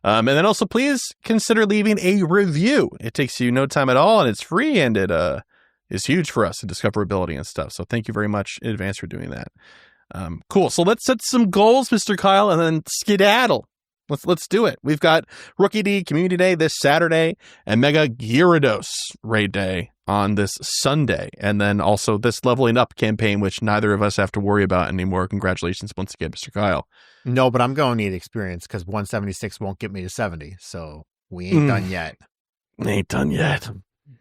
And then also, please consider leaving a review. It takes you no time at all, and it's free, and it is huge for us in discoverability and stuff. So thank you very much in advance for doing that. Cool. So let's set some goals, Mr. Kyle, and then skedaddle. Let's do it. We've got Rookie D Community Day this Saturday and Mega Gyarados Raid Day on this Sunday. And then also this leveling up campaign, which neither of us have to worry about anymore. Congratulations once again, Mr. Kyle. No, but I'm going to need experience because 176 won't get me to 70. So we ain't done yet. Ain't done yet.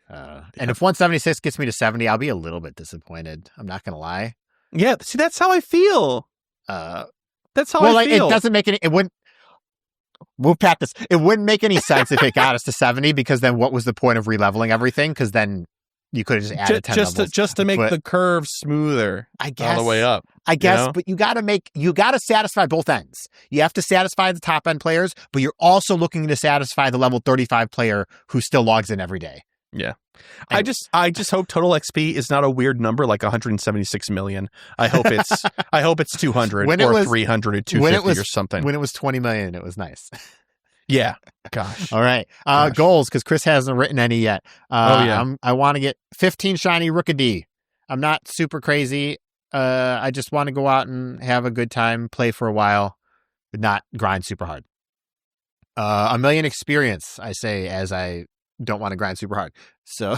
And if 176 gets me to 70, I'll be a little bit disappointed. I'm not going to lie. Yeah, see, that's how I feel. That's how I feel. It doesn't make any... It wouldn't... We'll pat this. It wouldn't make any sense if it got us to 70, because then what was the point of re-leveling everything? Because then you could have just added 10 levels. Just to make the curve smoother, I guess, all the way up. I guess, but you got to satisfy both ends. You have to satisfy the top end players, but you're also looking to satisfy the level 35 player who still logs in every day. Yeah. I just hope total XP is not a weird number like 176 million. I hope it's 200 or 300 or 250 or something. When it was 20 million, it was nice. Yeah. Gosh. All right. Goals, because Chris hasn't written any yet. I want to get 15 shiny Rookidee. I'm not super crazy. I just want to go out and have a good time, play for a while, but not grind super hard. 1 million experience, I say, as I don't want to grind super hard. So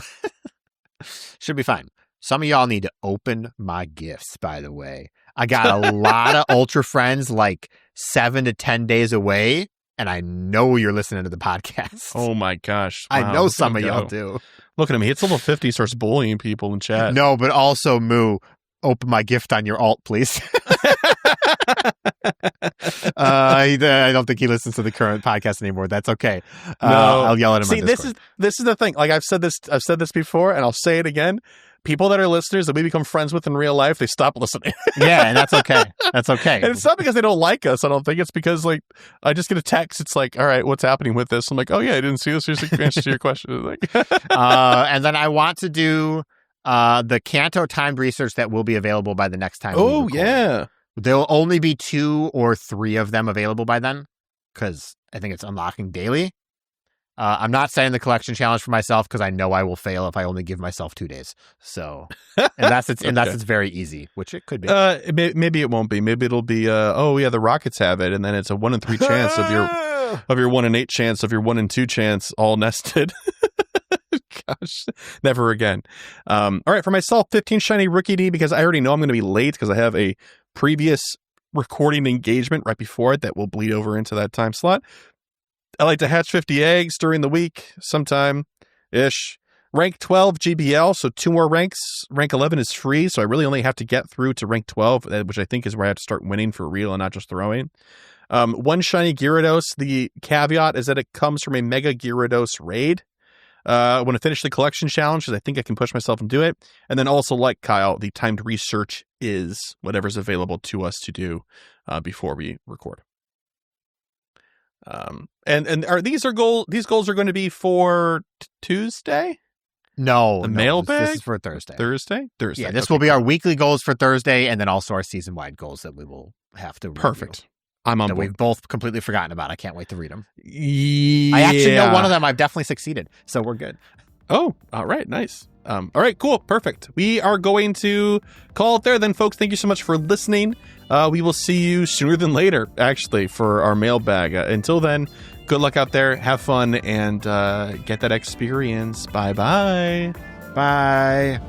should be fine. Some of y'all need to open my gifts, by the way. I got a lot of Ultra friends like 7 to 10 days away, and I know you're listening to the podcast. Oh my gosh. Wow. I know some of y'all do. Look at him. He hits level 50, starts bullying people in chat. No, but also, Moo, open my gift on your alt, please. I don't think he listens to the current podcast anymore. That's okay. No, I'll yell at him. See, on Discord. this is the thing. Like I've said this before, and I'll say it again. People that are listeners that we become friends with in real life, they stop listening. Yeah, and that's okay. That's okay. And it's not because they don't like us. I don't think it's because like I just get a text. It's like, all right, what's happening with this? I'm like, oh yeah, I didn't see this. Here's the answer to your question. Like, and then I want to do the Kanto timed research that will be available by the next time. Oh yeah. There'll only be 2 or 3 of them available by then, because I think it's unlocking daily. I'm not setting the collection challenge for myself because I know I will fail if I only give myself 2 days. So, unless it's very easy, which it could be. Maybe it won't be. Maybe it'll be. Oh yeah, the Rockets have it, and then it's a 1 in 3 chance of your 1 in 8 chance of your 1 in 2 chance, all nested. Gosh, never again. All right, for myself, 15 shiny Rookidee, because I already know I'm going to be late because I have a previous recording engagement right before it that will bleed over into that time slot. I like to hatch 50 eggs during the week, sometime-ish. Rank 12 GBL, so 2 more ranks. Rank 11 is free, so I really only have to get through to rank 12, which I think is where I have to start winning for real and not just throwing. 1 shiny Gyarados. The caveat is that it comes from a Mega Gyarados raid. I want to finish the collection challenge because I think I can push myself and do it. And then also, like Kyle, the timed research is whatever's available to us to do before we record. And are these goals are going to be for Tuesday? No, mailbag? This is for Thursday. Thursday. Yeah, this will be our weekly goals for Thursday, and then also our season-wide goals that we will have to review. Perfect. I'm on board. We've both completely forgotten about. I can't wait to read them. Yeah. I actually know one of them. I've definitely succeeded, so we're good. Oh, all right. Nice. All right, cool. Perfect. We are going to call it there then, folks. Thank you so much for listening. We will see you sooner than later, actually, for our mailbag. Until then, good luck out there. Have fun and get that experience. Bye-bye. Bye.